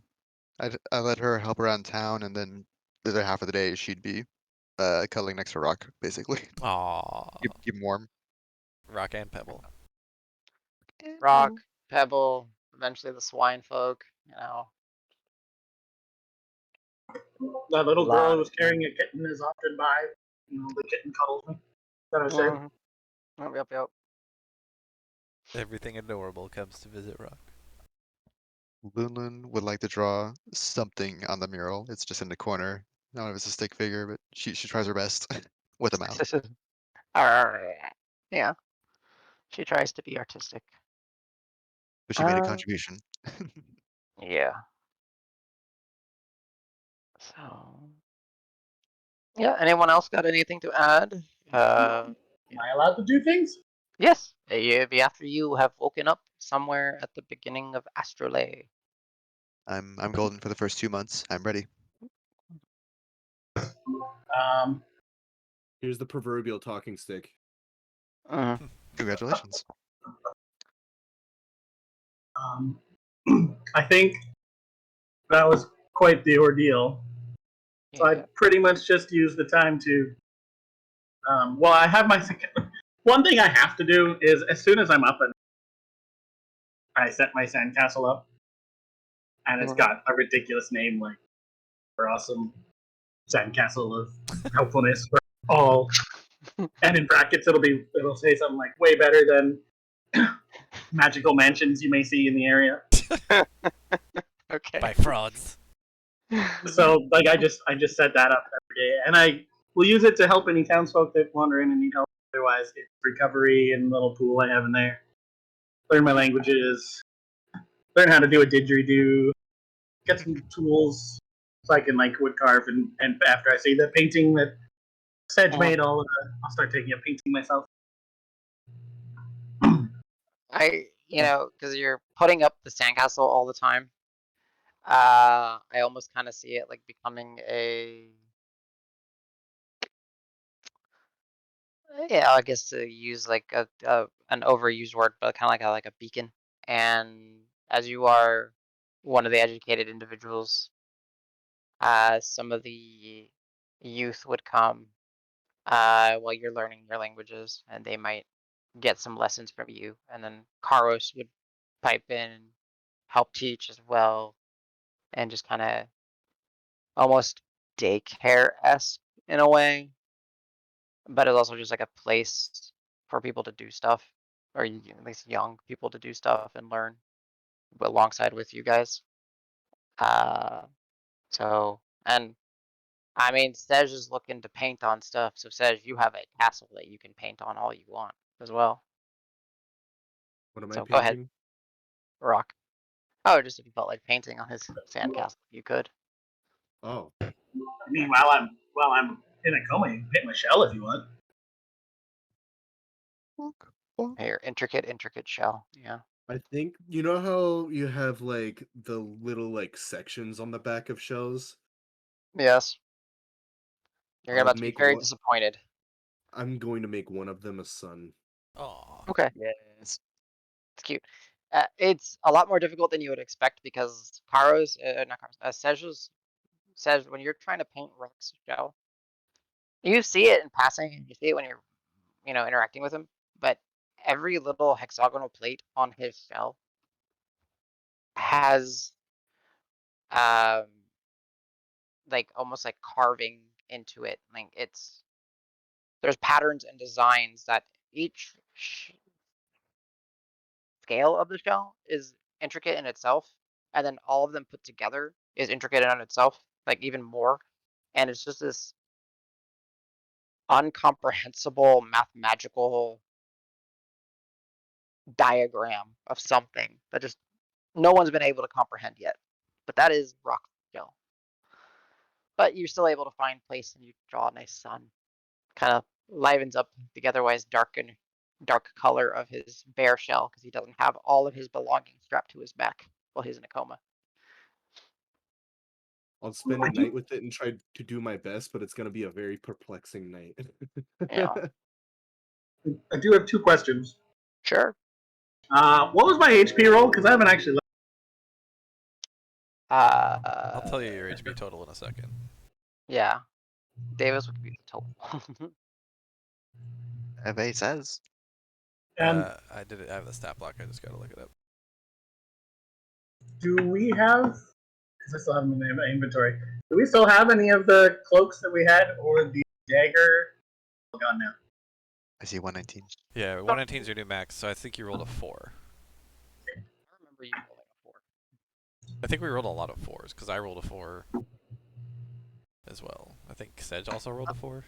I let her help around town, and then the other half of the day she'd be cuddling next to Rock, basically. Aww. Keep him warm. Rock and Pebble. Rock, Pebble, eventually the swine folk. That A little girl lot who of. was carrying a kitten is often by. The kitten cuddles me. That I said. Mhm. Yep, yep, yep. Everything adorable comes to visit Rock. Lunlun would like to draw something on the mural. It's just in the corner. I don't know if it's a stick figure, but she tries her best with a mouth. Alright. Yeah, she tries to be artistic. But she made a Uh, contribution. yeah. So, yeah. Anyone else got anything to add? Am I allowed to do things? Yes, after you have woken up somewhere at the beginning of Astrolabe. I'm golden for the first 2 months. I'm ready. Um, Here's the proverbial talking stick. Congratulations. I think that was quite the ordeal. So I Yeah. pretty much just use the time to. Well, I have my one thing I have to do is as soon as I'm up and I set my sandcastle up, and it's got a ridiculous name like for awesome sandcastle of helpfulness for all, and in brackets it'll say something like way better than magical mansions you may see in the area. Okay. By frauds. So like I just set that up every day, and I will use it to help any townsfolk that wander in and need help. Otherwise, it's recovery and little pool I have in there. Learn my languages, learn how to do a didgeridoo, get some tools so I can like wood carve, and after I see the painting that Sedge made, I'll start taking a painting myself. Because you're putting up the sandcastle all the time. I almost kind of see it like becoming I guess to use like an overused word, but kind of like a beacon. And as you are one of the educated individuals, some of the youth would come while you're learning your languages, and they might get some lessons from you. And then Karos would pipe in and help teach as well, and just kind of almost daycare-esque in a way. But it's also just like a place for people to do stuff, or at least young people to do stuff and learn alongside with you guys. Uh, and I mean, Sej is looking to paint on stuff, so Sej, you have a castle that you can paint on all you want as well. What am I So go ahead, painting? Rock. Oh, just if you felt like painting on his sandcastle, you could. Oh, I mean, while I'm in a coma, you can paint my shell if you want. Your intricate shell. Yeah. I think you know how you have like the little like sections on the back of shells. Yes. You're I'll about to be make very one. disappointed. I'm going to make one of them a sun. Aw. Okay. Yes. It's cute. It's a lot more difficult than you would expect because not Karos, Sej, when you're trying to paint Rock's shell, you see it in passing, and you see it when you're, interacting with him, but every little hexagonal plate on his shell has, um, like almost like carving into it. Like there's patterns and designs that each scale of the shell is intricate in itself, and then all of them put together is intricate in itself, like even more. And it's just this uncomprehensible mathematical diagram of something that just no one's been able to comprehend yet. But that is rock shell. But you're still able to find place, and you draw a nice sun. Kind of livens up the otherwise dark color of his bare shell because he doesn't have all of his belongings strapped to his back while he's in a coma. I'll spend a night with it and try to do my best, but it's going to be a very perplexing night. Yeah. I do have two questions. Sure. What was my HP roll? Because I haven't actually. I'll tell you your HP total in a second. Yeah. Davis would be the total. FA says. And I did it. I have the stat block. I just gotta look it up. do we have? Because I still have them in my inventory. Do we still have any of the cloaks that we had, or the dagger? Oh, gone now. I see 119. Yeah, 119 is your new max, so I think you rolled a 4. I remember you rolling a 4. I think we rolled a lot of 4s, because I rolled a 4 as well. I think Sedge also rolled a 4.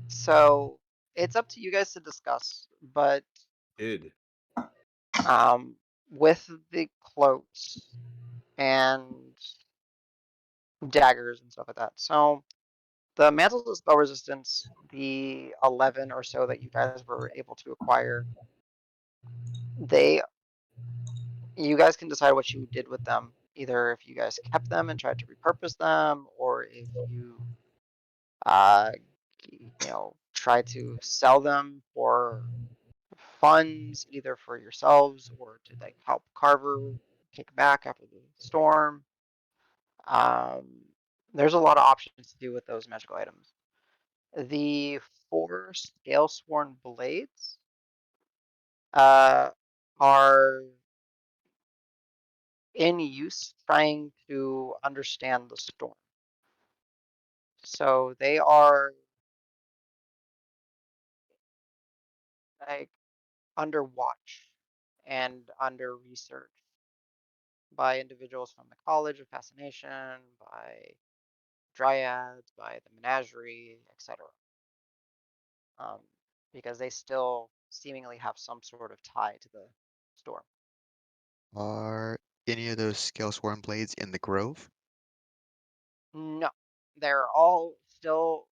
So it's up to you guys to discuss, but Did. um, with the cloaks and daggers and stuff like that. So The mantles of spell resistance, the 11 or so that you guys were able to acquire, they you guys can decide what you did with them. Either if you guys kept them and tried to repurpose them, or if you uh try to sell them for funds, either for yourselves or to like help Carver kick back after the storm. Um, there's a lot of options to do with those magical items. The 4 scale sworn blades uh, are in use trying to understand the storm. So they are like under watch and under research by individuals from the College of Fascination, by dryads, by the menagerie, etc. Um, because they still seemingly have some sort of tie to the storm. Are any of those scale sworn blades in the grove? No, they're all still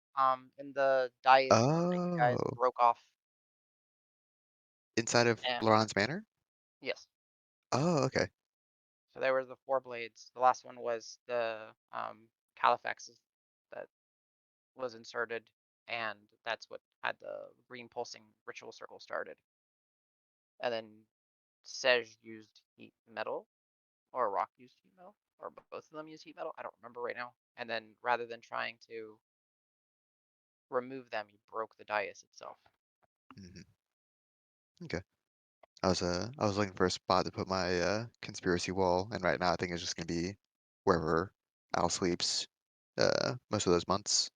in the dais that you guys Oh, broke off. inside of And Laurent's manor? yes, Oh, okay. so there were the 4 blades. The last one was the Califax that was inserted, and that's what had the green pulsing ritual circle started. And then Sej used heat metal, or Rock used heat metal, or both of them used heat metal. I don't remember right now. And then rather than trying to remove them, he broke the dais itself. Hmm. Okay. I was looking for a spot to put my conspiracy wall, and right now I think it's just gonna be wherever Al sleeps most of those months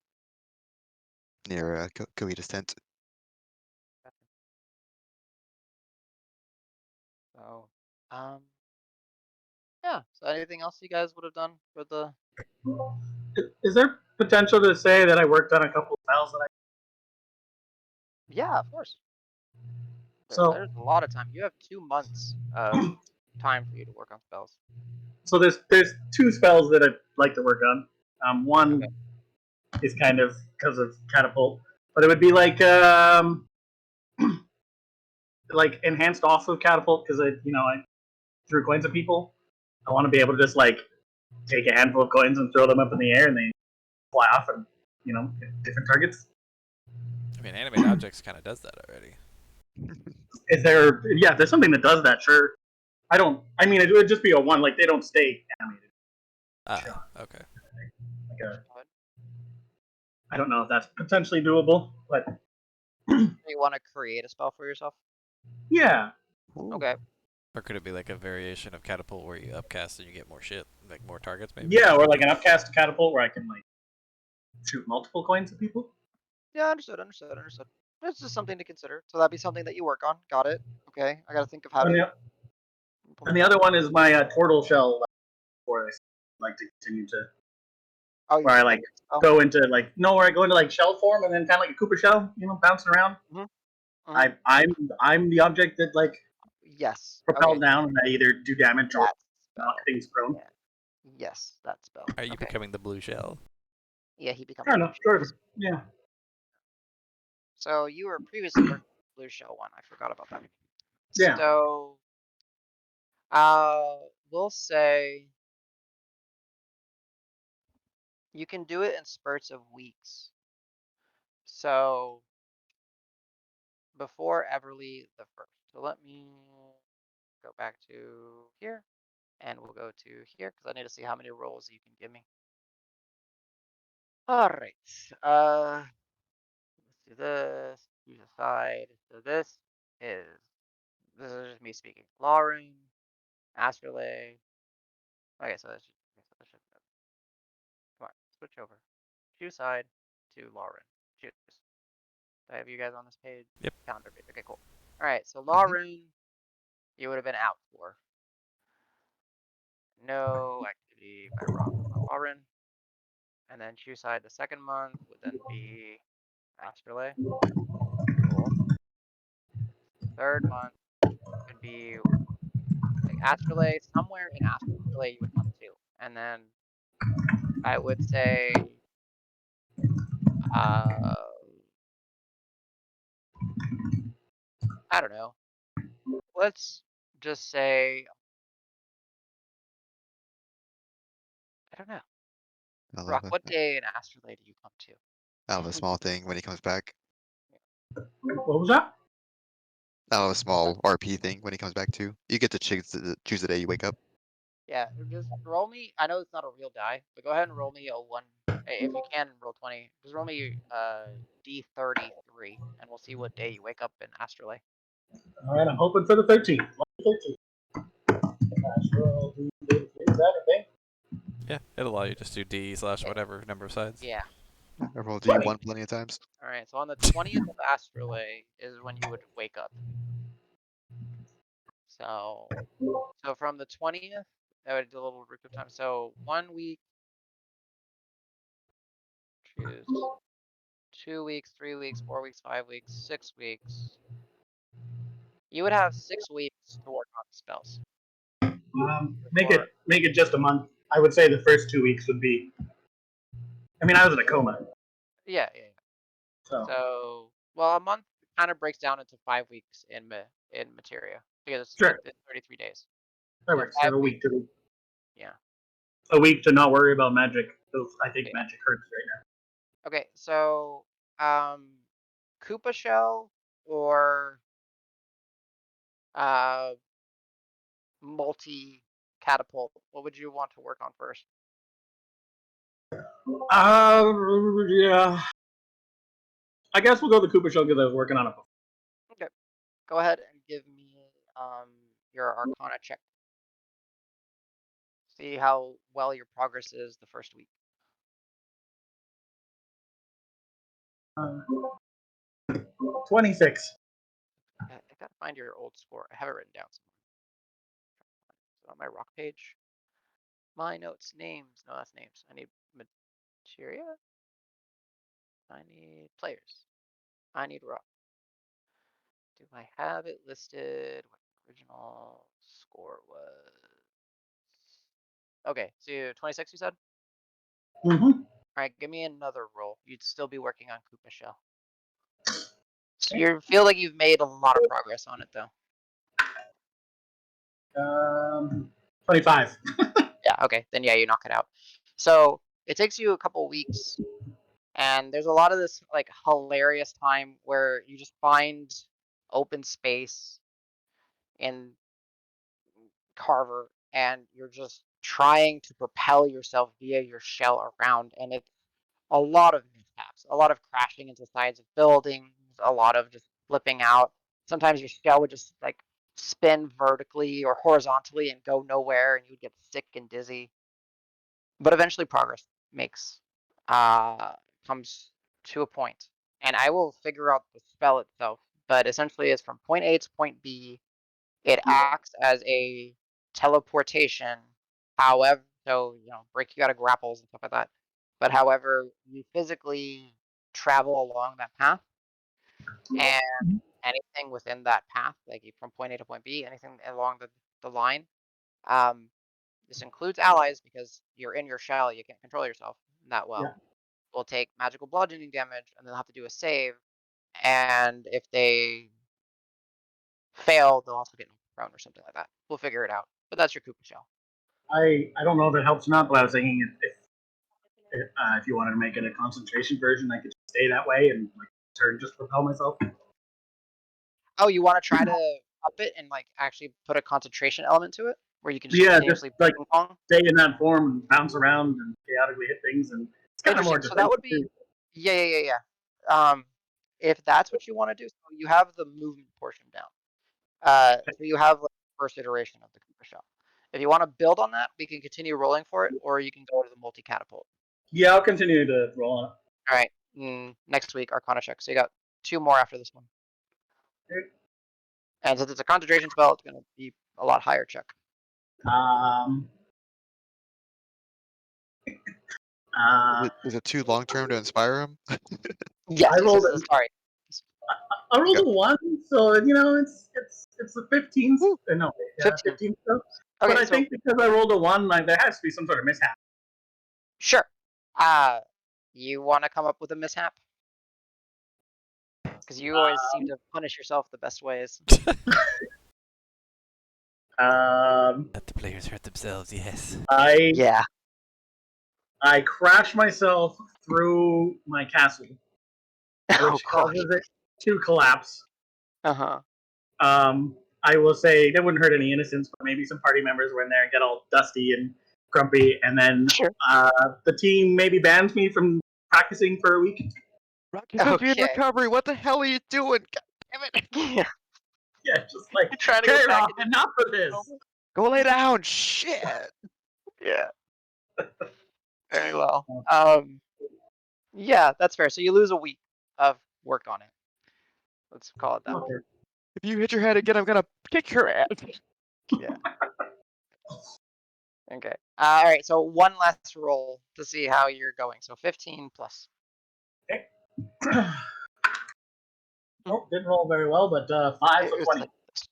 near Koita's tent. So, um, yeah. So anything else you guys would have done for the? Is there potential to say that I worked on a couple of spells that I? Yeah, of course. So There's a lot of time. You have 2 months of time for you to work on spells. so there's 2 spells that I'd like to work on. Okay. One is kind of because of catapult, but it would be like enhanced off of catapult because I threw coins at people. I want to be able to just like take a handful of coins and throw them up in the air and they fly off and hit different targets. I mean, animate objects kind of does that already. Is there? Yeah, if there's something that does that, sure. I don't. I mean, it would just be a one. Like they don't stay animated. Ah, okay. Like I don't know if that's potentially doable, but You want to create a spell for yourself? yeah. Ooh. Okay. Or could it be like a variation of catapult where you upcast and you get more shit, like more targets, maybe? Yeah, or like an upcast catapult where I can like shoot multiple coins at people. Yeah, understood. It's just something to consider. So that'd be something that you work on. Got it. Okay. I got to think of how And to the, and implement the that. other one is my turtle shell, where I like to continue to Oh, you where I mean like like spell? go into like no, where I go into like shell form and then kind of like a Cooper shell, bouncing around. Mm-hmm. Mm-hmm. I'm the object that like Yes. Okay. propelled down and I either do damage or That knock spell. things prone. Yeah. Yes, that spell. Are you Okay. becoming the blue shell? Yeah, he becomes I the don't blue know, shell. sort of. Yeah. So you were previously working with the blue shell one. I forgot about that. Yeah. So, uh, we'll say you can do it in spurts of weeks. So before Everly the first. So let me go back to here, and we'll go to here because I need to see how many rolls you can give me. All right. Let's do this. Use a side. So this is just me speaking. Lauren, Astrolabe. Okay, so come on, switch over. Choose side to Lauren. Choose. Do I have you guys on this page? Yep. Calendar page. Okay, cool. All right, so Mhm. Lauren, you would have been out for. No activity by Lauren. And then choose side the second month would then be Astrolabe. Cool. Third month could be like Astrolabe. Somewhere in Astrolabe you would have 2. And then I would say, I don't know. Let's just say, I don't know. I love Rock, it. what day in Astrolabe do you come to? I love a small thing when he comes back. What was that? I love a small RP thing when he comes back too. You get to choose the day you wake up. Yeah, just roll me. I know it's not a real die, but go ahead and roll me a 1. If you can, roll 20. Just roll me D33, and we'll see what day you wake up in Astrolabe. All right, I'm hoping for the 13th. 13th. Natural D33, is that a thing? Yeah, it'll allow you to just do D / whatever number of sides. Yeah. I rolled 20. D1 plenty of times. All right. So on the 20th of Astrolabe is when you would wake up. So from the 20th, I would do a little recap time. So 1 week, choose 2 weeks, 3 weeks, 4 weeks, 5 weeks, 6 weeks. You would have 6 weeks to work on spells. Make it just a month. I would say the first 2 weeks would be. I mean, I was in a coma, Yeah. So well, a month kind of breaks down into 5 weeks in Materia because sure, it's 33 days. that So works. 5 So weeks. Yeah. a week to not worry about magic. I think magic hurts right Okay. So Koopa Shell or uh multi catapult. What would you want to work on first? now. Yeah. I guess we'll go the Cooper Show because I was working on it. Okay. Go ahead and give me your Arcana check. See how well your progress is the first week. 26. I gotta find your old score. I have it written down somewhere. Is it on my rock page? My notes, names. No, that's names. I need materia. I need players. I need rock. Do I have it listed? What the original score was? Okay, so 26 you said? Mm-hmm. Alright, give me another roll. You'd still be working on Koopa Shell. So you feel like you've made a lot of progress on it though. 25. Yeah, okay, then yeah, you knock it out. So it takes you a couple weeks, and there's a lot of this like hilarious time where you just find open space in Carver, and you're just trying to propel yourself via your shell around, and it's a lot of mishaps, a lot of crashing into sides of buildings, a lot of just flipping out. Sometimes your shell would just like spin vertically or horizontally and go nowhere, and you would get sick and dizzy. But eventually, progress makes comes to a point, and I will figure out the spell itself. But essentially, it's from point A to point B. It acts as a teleportation. However, so break you out of grapples and stuff like that. But however, you physically travel along that path, and anything within that path, like from point A to point B, anything along the line, um, this includes allies because you're in your shell, you can't control yourself that well. Yeah. Will take magical bludgeoning damage, and they'll have to do a save. And if they fail, they'll also get prone or something like that. We'll figure it out. But that's your Koopa Shell. I don't know if it helps or not, but I was thinking if you wanted to make it a concentration version, I could stay that way and like turn just propel myself. Oh, you want to try to up it and like actually put a concentration element to it, where you can just Yeah, just continuously like ping pong? stay in that form and bounce around and chaotically hit things, and it's kind of more Interesting. So that would defensive be, too. yeah. If that's what you want to do, so you have the movement portion down. So you have like the first iteration of the Koopa Shell. If you want to build on that, we can continue rolling for it, or you can go to the multi catapult. Yeah, I'll continue to roll on it. All right. Next week, Arcana check. So you got 2 more after this one. Okay. And since it's a concentration spell, it's going to be a lot higher check. Is it too long term to inspire him? Yes, I rolled this is sorry. I rolled Okay. a 1, so it's a 15. Woo. No, 15. 15 still. Okay, But I so think because I rolled a 1, like there has to be some sort of mishap. sure. You want to come up with a mishap? Because you always seem to punish yourself the best ways. Let the players hurt themselves. Yes. I Yeah. I crash myself through my castle, Oh which gosh. causes it to collapse. Uh-huh. I will say that wouldn't hurt any innocents, but maybe some party members were in there and get all dusty and grumpy, and then Sure. the team maybe bans me from practicing for a week. Rock, you're supposed to be in Okay. recovery. What the hell are you doing? God damn it. Yeah. Yeah, just like You're trying to okay, get back Rob, into enough of this. normal. Go lay down. Shit. Yeah. Very well. Yeah, that's fair. So you lose a week of work on it. Let's call it that way. Okay. If you hit your head again, I'm gonna kick your ass. Yeah. Okay. All right. So one last roll to see how you're going. So 15 plus. Oh, didn't roll very well, but 5 It so was 20. like this.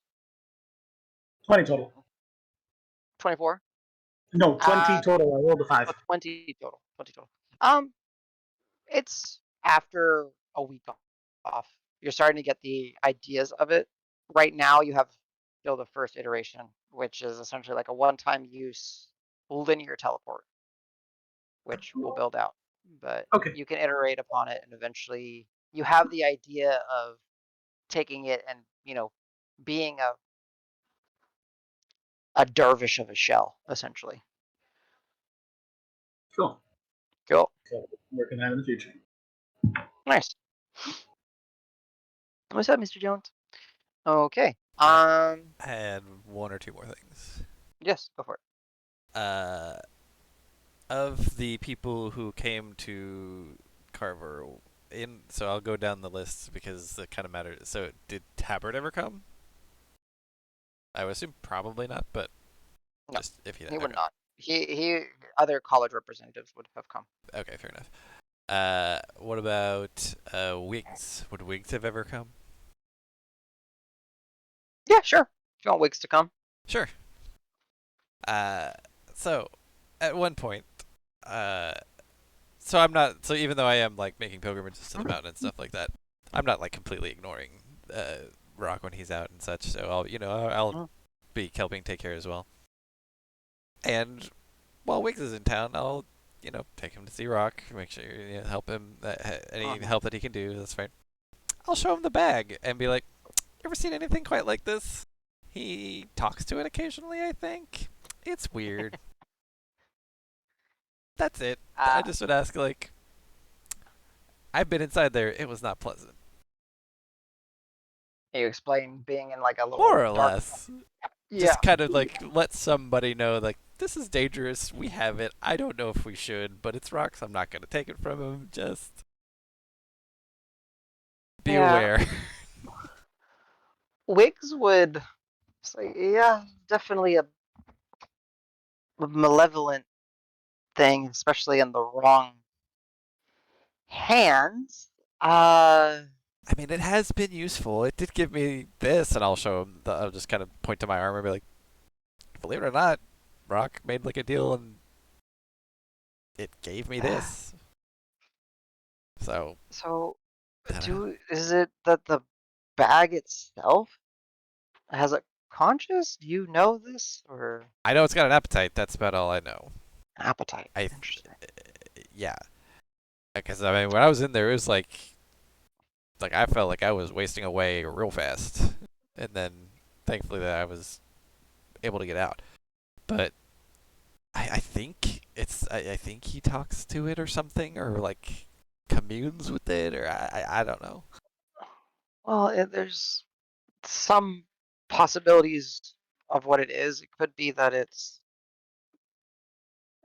20 total. 24. No, 20 total. I rolled a 5. 20 total. 20 total. It's after a week off. You're starting to get the ideas of it. Right now, you have still the first iteration, which is essentially like a one-time use linear teleport, which we'll build out. But Okay. you can iterate upon it, and eventually you have the idea of taking it and being a dervish of a shell, essentially. Cool. Cool. So working that in the future. Nice. What's up, Mr. Jones? Okay. I had one or two more things. Yes, go for it. Of the people who came to Carver, so I'll go down the list because it kind of matters. So, did Tabbert ever come? I would assume probably not, but No, just if he would okay. not. He other college representatives would have come. Okay, fair enough. What about Wiggs? Would Wiggs have ever come? Yeah, sure. If you want Wiggs to come. Sure. So at one point, so I'm not. So even though I am like making pilgrimages to the mountain and stuff like that, I'm not like completely ignoring Rock when he's out and such. So I'll be helping take care as well. And while Wiggs is in town, I'll take him to see Rock, make sure help him any help that he can do. That's fine. I'll show him the bag and be like, "You ever seen anything quite like this?" He talks to it occasionally, I think. It's weird. That's it. I just would ask, like, I've been inside there. It was not pleasant. You explain being in like a little More or dark. less. Yeah. Just kind of like let somebody know, like, this is dangerous. We have it. I don't know if we should, but it's rocks. I'm not going to take it from him. Just be aware. Wiggs would say, yeah, definitely a malevolent thing, especially in the wrong hands. I mean, it has been useful. It did give me this, and I'll show him. I'll just kind of point to my armor and be like, believe it or not, Rock made like a deal, and it gave me this. So is it that the bag itself has a conscience? Do you know this, or I know it's got an appetite. That's about all I know. appetite? Interesting. Yeah. Because I mean, when I was in there, it was like I felt like I was wasting away real fast, and then thankfully that I was able to get out. But I think I think he talks to it or something, or like communes with it, or I don't know. Well, there's some possibilities of what it is. It could be that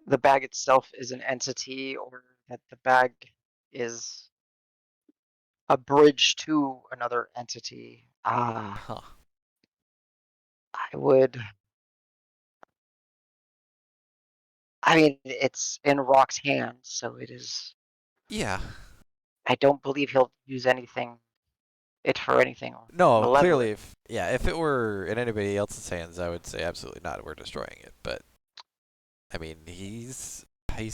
the bag itself is an entity, or that the bag is a bridge to another entity. Huh. I would. I mean, it's in Rock's hands, so it is. Yeah. I don't believe he'll use it for anything No, malevolent. clearly, if it were in anybody else's hands, I would say absolutely not. We're destroying it. But I mean, he's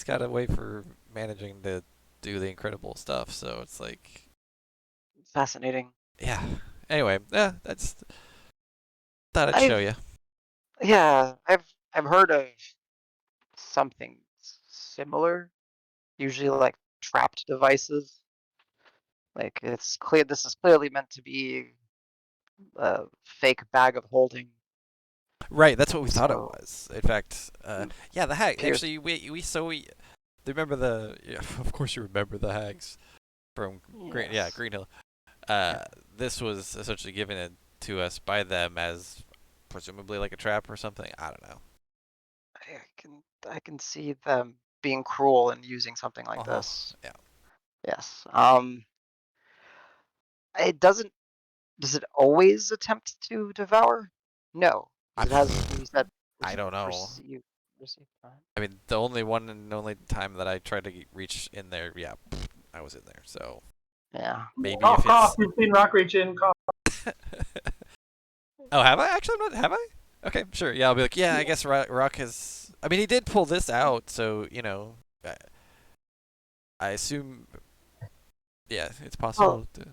got a way for managing to do the incredible stuff. So it's like, Fascinating. yeah. Anyway, yeah, that's thought I'd show I've you. yeah, I've heard of something similar. Usually like trapped devices. Like it's clear this is clearly meant to be a fake bag of holding. Right, that's what we thought it So was. In fact, it yeah, the hag. appears Actually, we remember the. Yeah, of course, you remember the hags from yes. Green Hill. Yeah. This was essentially given it to us by them as presumably like a trap or something. I don't know. I can see them being cruel and using something like Uh huh. this. Yeah. Yes. It does it always attempt to devour? No, I, because it has, you said, I don't know. receive, receive. I mean, the only one and only time that I tried to reach in there, yeah, I was in there. So Yeah. maybe Cough, if cough. it's. You've seen Rock reach in. Cough. Oh, have I actually? I'm not. Have I? Okay, sure. Yeah, I'll be like, yeah. I guess Rock has. I mean, he did pull this out, so I assume. Yeah, it's Well, possible to.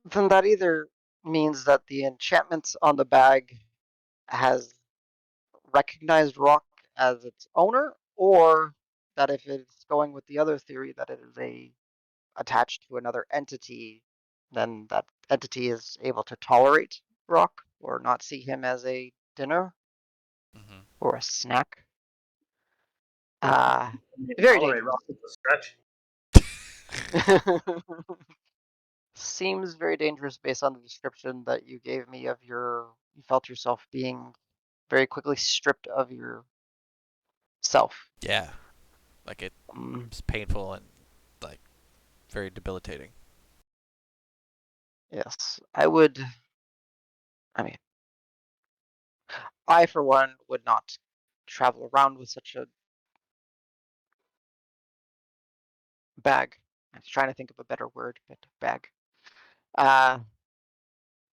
then that either means that the enchantment on the bag has recognized Rock as its owner, or that if it's going with the other theory that it is attached to another entity, then that entity is able to tolerate Rock or not see him as a dinner Hmm. or a snack. Uh, Maybe very tolerate dangerous. Rock with a stretch. Seems very dangerous based on the description that you gave me of you felt yourself being very quickly stripped of your self. Yeah, like Mm, it's painful and like very debilitating. yes, I would. I mean, I for one would not travel around with such a bag. I was trying to think of a better word, but bag. Uh,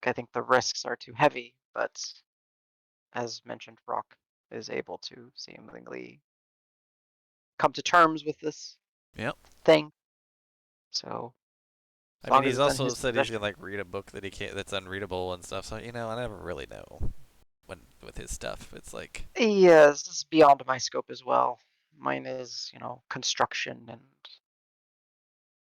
I think the risks are too heavy, but as mentioned, Rock is able to seemingly come to terms with this Yep. thing. So I as mean, long as he's it's in also his said he's possession. gonna like read a book that he can't, that's unreadable and stuff. So I never really know when with his stuff. It's like, Yes, this is beyond my scope as well. Mine is, construction and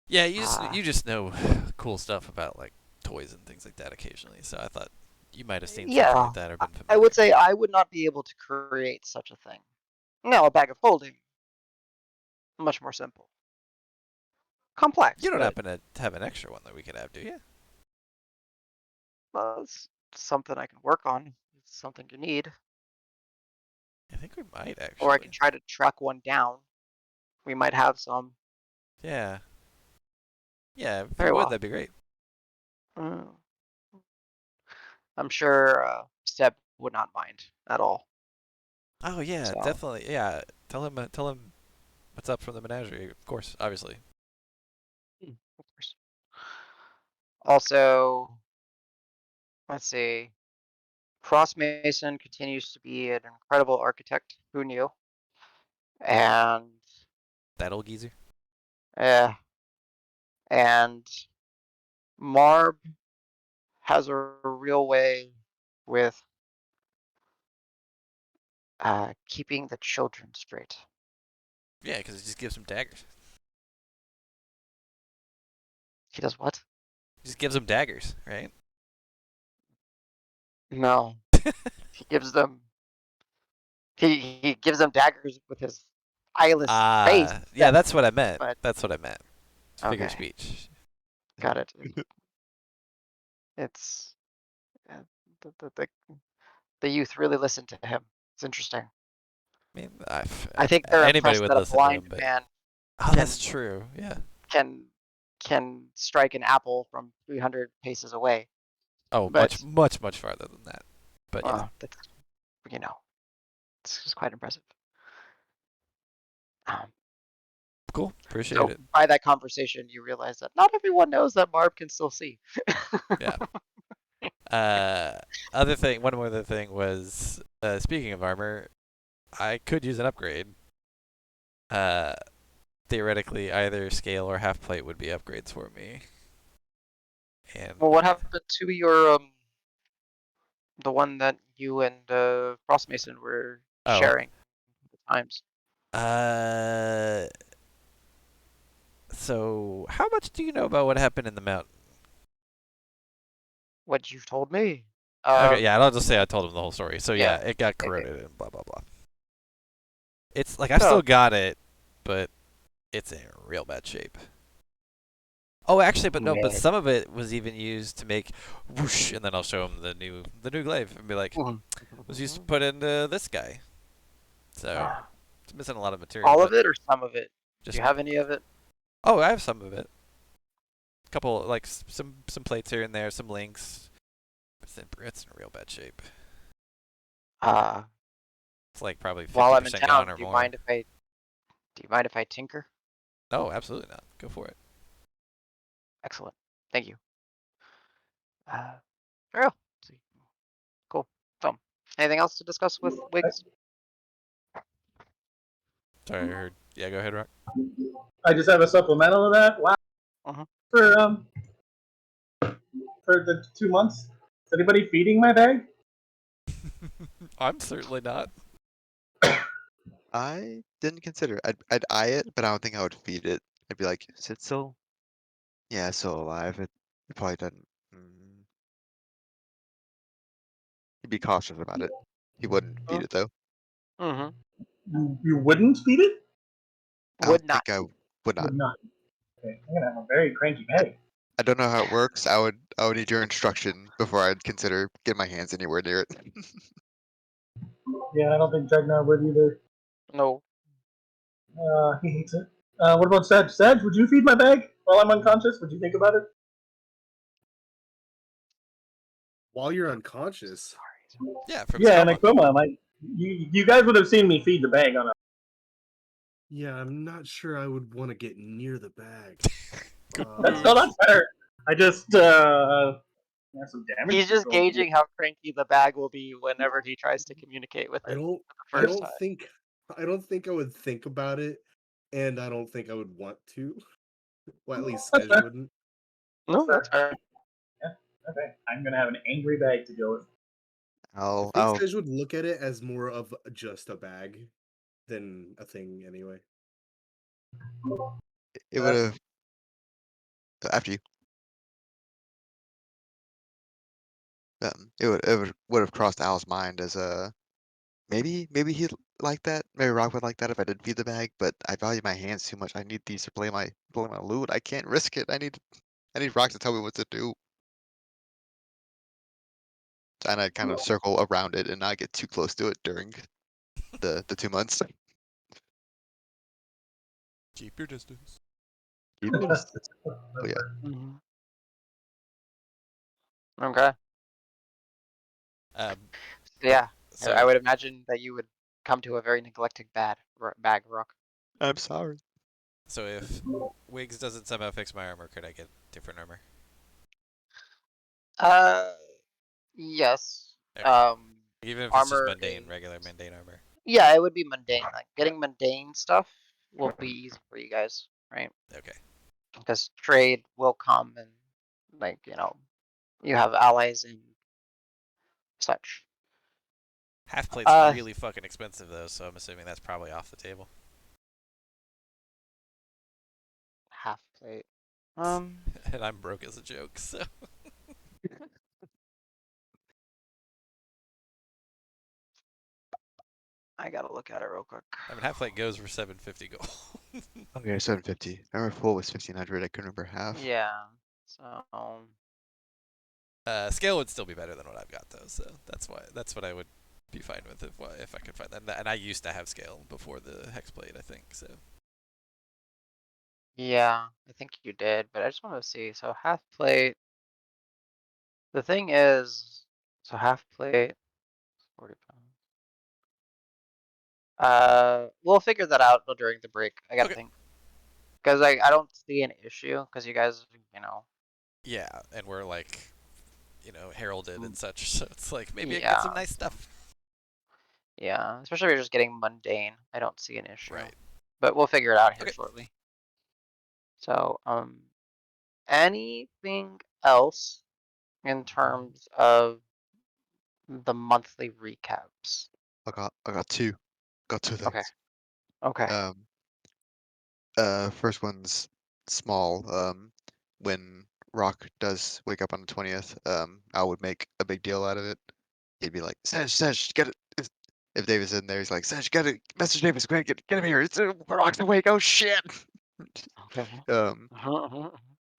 yeah, uh you just know cool stuff about like toys and things like that occasionally. So I thought you might have seen something yeah, like that or I been I would familiar. say I would not be able to create such a thing. No, a bag of holding, much more simple. Complex, You don't but happen to have an extra one that we could have, do you? it's something I can work on. It's something you need. I think we might Or I can actually. try to track one down. We might have some. Yeah, yeah. If you Very would, well. that'd be great. Mm, I'm sure Seb would not mind at all. Oh yeah, So, definitely. Yeah, tell him what's up from the menagerie. Of course, obviously. of course. Also, let's see. Frost Mason continues to be an incredible architect. Who knew? And That old geezer. uh, and Marb has a real way with keeping the children straight. Yeah, because it just gives him daggers. He does what? Just gives him daggers, right? No, he gives them he gives them daggers with his eyeless face. Yeah, that's what I meant. But That's what I meant. Figure of okay, speech. got it. It's uh, the youth really listen to him. It's interesting. I mean, I think they're anybody impressed would that a listen to blind him, but man oh, that's can true. Yeah. can can strike an apple from 300 paces away. Oh, But much farther than that. But yeah, that's you know, it's just quite impressive. Um, cool. Appreciate so it. by that conversation, you realize that not everyone knows that Marv can still see. Yeah. Uh, other thing, one more other thing was, speaking of armor, I could use an upgrade. Uh, theoretically either scale or half plate would be upgrades for me. And Well, what happened to your the one that you and Frost Mason were oh, sharing the times? uh, so how much do you know about what happened in the mountain? What you've told me. Okay, yeah, I'll just say I told him the whole story. So yeah, Yeah. it got Okay. corroded and blah blah blah. It's like I've So still got it, but it's in real bad shape. Oh, actually, but no, but Yeah. some of it was even used to make whoosh, and then I'll show him the new glaive and be like, was used to put into this guy. So it's missing a lot of material, all but of it or some of it? Do just you have any of it? oh, I have some of it. A couple like some plates here and there, some links. It's in real bad shape. Uh, It's like probably while I'm in 50% gone town, or do you more. mind if I tinker? Oh, absolutely not. Go for it. Excellent. Thank you. Very well. See. Cool. So, anything else to discuss with Wiggs? Sorry, I heard. Yeah, go ahead, Rock. I just have a supplemental to that. Wow. Uh-huh. For the 2 months, is anybody feeding my bag? I'm certainly not. I didn't consider. I'd eye it, but I don't think I would feed it. I'd be like, is it still? Yeah, it's still alive. It probably doesn't. He'd be cautious about it. He wouldn't feed it though. Mm-hmm. You wouldn't feed it? I don't Would not. think I would not. Would not. Okay, I'm gonna have a very cranky bag. I don't know how it works. I would need your instruction before I'd consider getting my hands anywhere near it. Yeah, I don't think Jugna would either. No. He hates it. What about Sedge? Sedge, would you feed my bag while I'm unconscious? Would you think about it? While you're unconscious. Yeah, from Yeah, in a Scotland. coma. You guys would have seen me feed the bag on a. Yeah, I'm not sure I would want to get near the bag. That's better. I just have some damage. He's just control. gauging how cranky the bag will be whenever he tries to communicate with I it don't for I the first don't time. think I don't think I would think about it, and I don't think I would want to. Well, at least That's Tej fair. wouldn't. No, that's fair. Yeah. Okay. I'm gonna have an angry bag to deal with. I think I'll. Tej would look at it as more of just a bag than a thing anyway. It would have after you. It would have crossed Al's mind as a maybe he'd like that. Maybe Rock would like that if I did feed the bag. But I value my hands too much. I need these to play my loot. I can't risk it. I need Rock to tell me what to do. And I'd kind of circle around it and not get too close to it during the 2 months. Keep your distance. Keep it distance. Oh yeah. Mm-hmm. Okay. Um, So, yeah, I so would imagine that you would come to a very neglected bag, Rock. I'm sorry. so if Wiggs doesn't somehow fix my armor, could I get different armor? Uh, yes. Okay. Even if it's just Armor mundane, is regular mundane armor. yeah, it would be mundane. Like getting mundane stuff will be easy for you guys, right? Okay. Because trade will come and like you have allies and such. Half plate's Uh, really fucking expensive though, so I'm assuming that's probably off the table. half plate. And I'm broke as a joke, so I gotta look at it real quick. I mean half plate goes for 750 gold. Okay, 750. I remember full was 1500. I couldn't remember half. Yeah. So Scale would still be better than what I've got though, so that's what I would be fine with if I could find that. And I used to have scale before the hex plate, I think. So yeah, I think you did, but I just want to see. So half plate. The thing is, so half plate, 40 pounds. We'll figure that out during the break. I gotta okay. think. Because I don't see an issue, because you guys, Yeah, and we're like, heralded and such. So it's like maybe I can get some yeah, nice stuff. yeah. Especially if you're just getting mundane. I don't see an issue. Right. But we'll figure it out here Okay. shortly. So, anything else in terms of the monthly recaps? I got two. Got two Okay. things. Okay. Um, first one's small. When Rock does wake up on the 20th, I would make a big deal out of it. He'd be like, Sedge, get it. If David's in there, he's like, Sedge, get it. Message Davis, get him here. It's Rock's awake. Oh shit. Okay. um,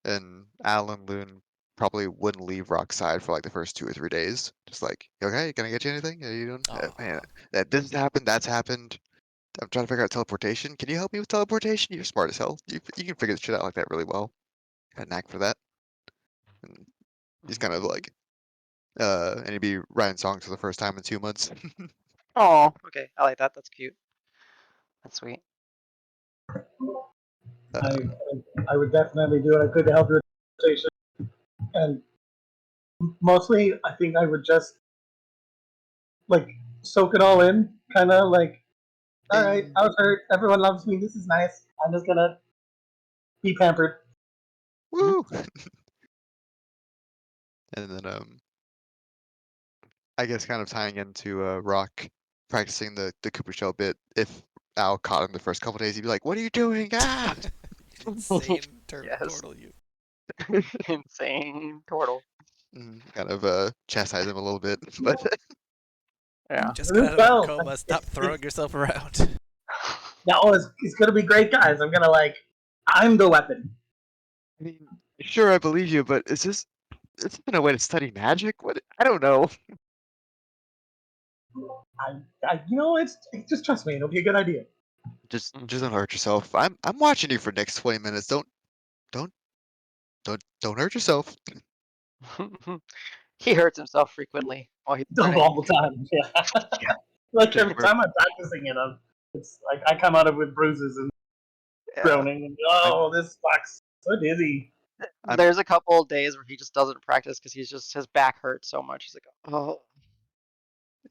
and Alan Loon probably wouldn't leave Rock's side for like the first 2 or 3 days. Just like, okay, can I get you anything? Are you doing? Man, Aw. this has happened. That's happened. I'm trying to figure out teleportation. Can you help me with teleportation? You're smart as hell. You can figure shit out like that really well. Got a knack for that. And he's kind of like, and he'd be writing songs for the first time in 2 months. Oh, okay. I like that. That's cute. That's sweet. I I would definitely do what I could to help your organization, and mostly I think I would just like soak it all in, kind of like, all right, Hey. I was hurt. Everyone loves me. This is nice. I'm just gonna be pampered. Woo! And then I guess kind of tying into Rock practicing the Cooper Shell bit. If Al caught him the first couple days, he'd be like, "What are you doing? Ah!" Insane Yes. turtle you. Insane turtle. Kind of chastise him a little bit, but Yeah. Just got out of a Well, coma. Stop it's throwing yourself around. no, it's gonna be great, guys. I'm gonna like, I'm the weapon. I mean, sure, I believe you, but is this been a way to study magic? What? I don't know. It's just trust me. It'll be a good idea. Just don't hurt yourself. I'm watching you for the next 20 minutes. Don't don't hurt yourself. He hurts himself frequently while he's learning. All the time. Yeah. Yeah. Like Just every work. time I'm practicing it, it's like I come out of it with bruises and Yeah. groaning. And, I'm oh, this sucks. So dizzy. I'm There's a couple of days where he just doesn't practice because his back hurts so much. He's like, oh. All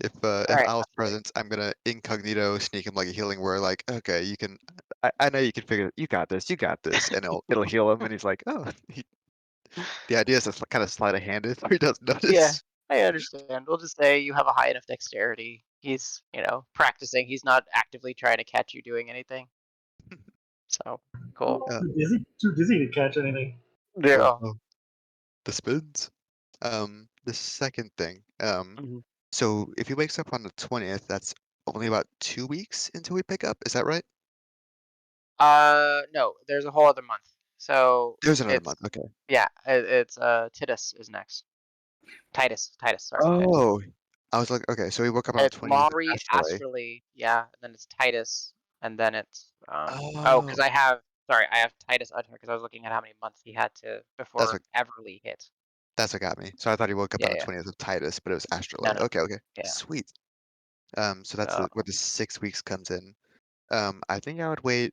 if right. Al's That's great. present, I'm gonna incognito sneak him like a healing word. Like, okay, you can. I know you can figure. You got this. You got this, and it'll heal him. And he's like, oh. The idea is to kind of sleight of hand it so he doesn't Yeah, notice. I understand. We'll just say you have a high enough dexterity. He's, practicing. He's not actively trying to catch you doing anything. So, cool. Too dizzy to catch anything. Oh, Yeah. oh, the spins. The second thing. Mhm. So if he wakes up on the 20th, that's only about 2 weeks until we pick up. Is that right? No, there's a whole other month. So There's another it's month. Okay. yeah, it's Titus is next. Titus, sorry, Titus. Oh, I was like, okay, so he woke up on the It's 20th of Maury Astrolabe. Astrally, yeah, and then it's Titus, and then it's Oh, because I have Titus on here because I was looking at how many months he had to that's before what Everly hit. that's what got me. So I thought he woke up Yeah, on the yeah. 20th of Titus, but it was No, Astrolabe. no. Okay, okay. Yeah. Sweet. So that's So where the 6 weeks comes in. I think I would wait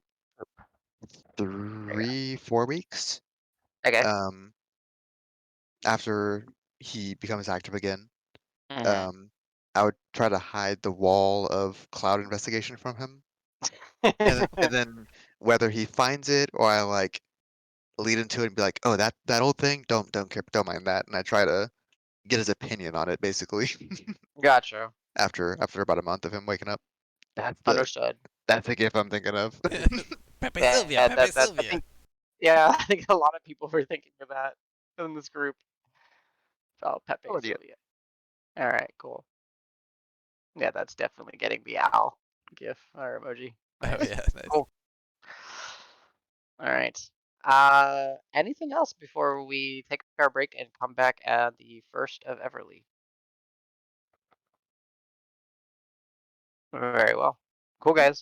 there you 3, 4 weeks. go. Okay. Um, after he becomes active again. Mhm. Um, I would try to hide the wall of cloud investigation from him, and then whether he finds it or I like lead into it and be like, "Oh, that old thing, don't care, don't mind that," and I try to get his opinion on it, basically. Gotcha. After about a month of him waking up, Understood. that's the gift I'm thinking of. Pepe Sylvia, Yeah, Pepe I Sylvia. think yeah, I think a lot of people were thinking of that in this group. Oh, Pepe Oh, yeah. Sylvia. All right, cool. Yeah, that's definitely getting the owl gif or emoji. Oh Nice. yeah, nice. Cool. All right. Anything else before we take our break and come back at the first of Everly? Very well. Cool, guys.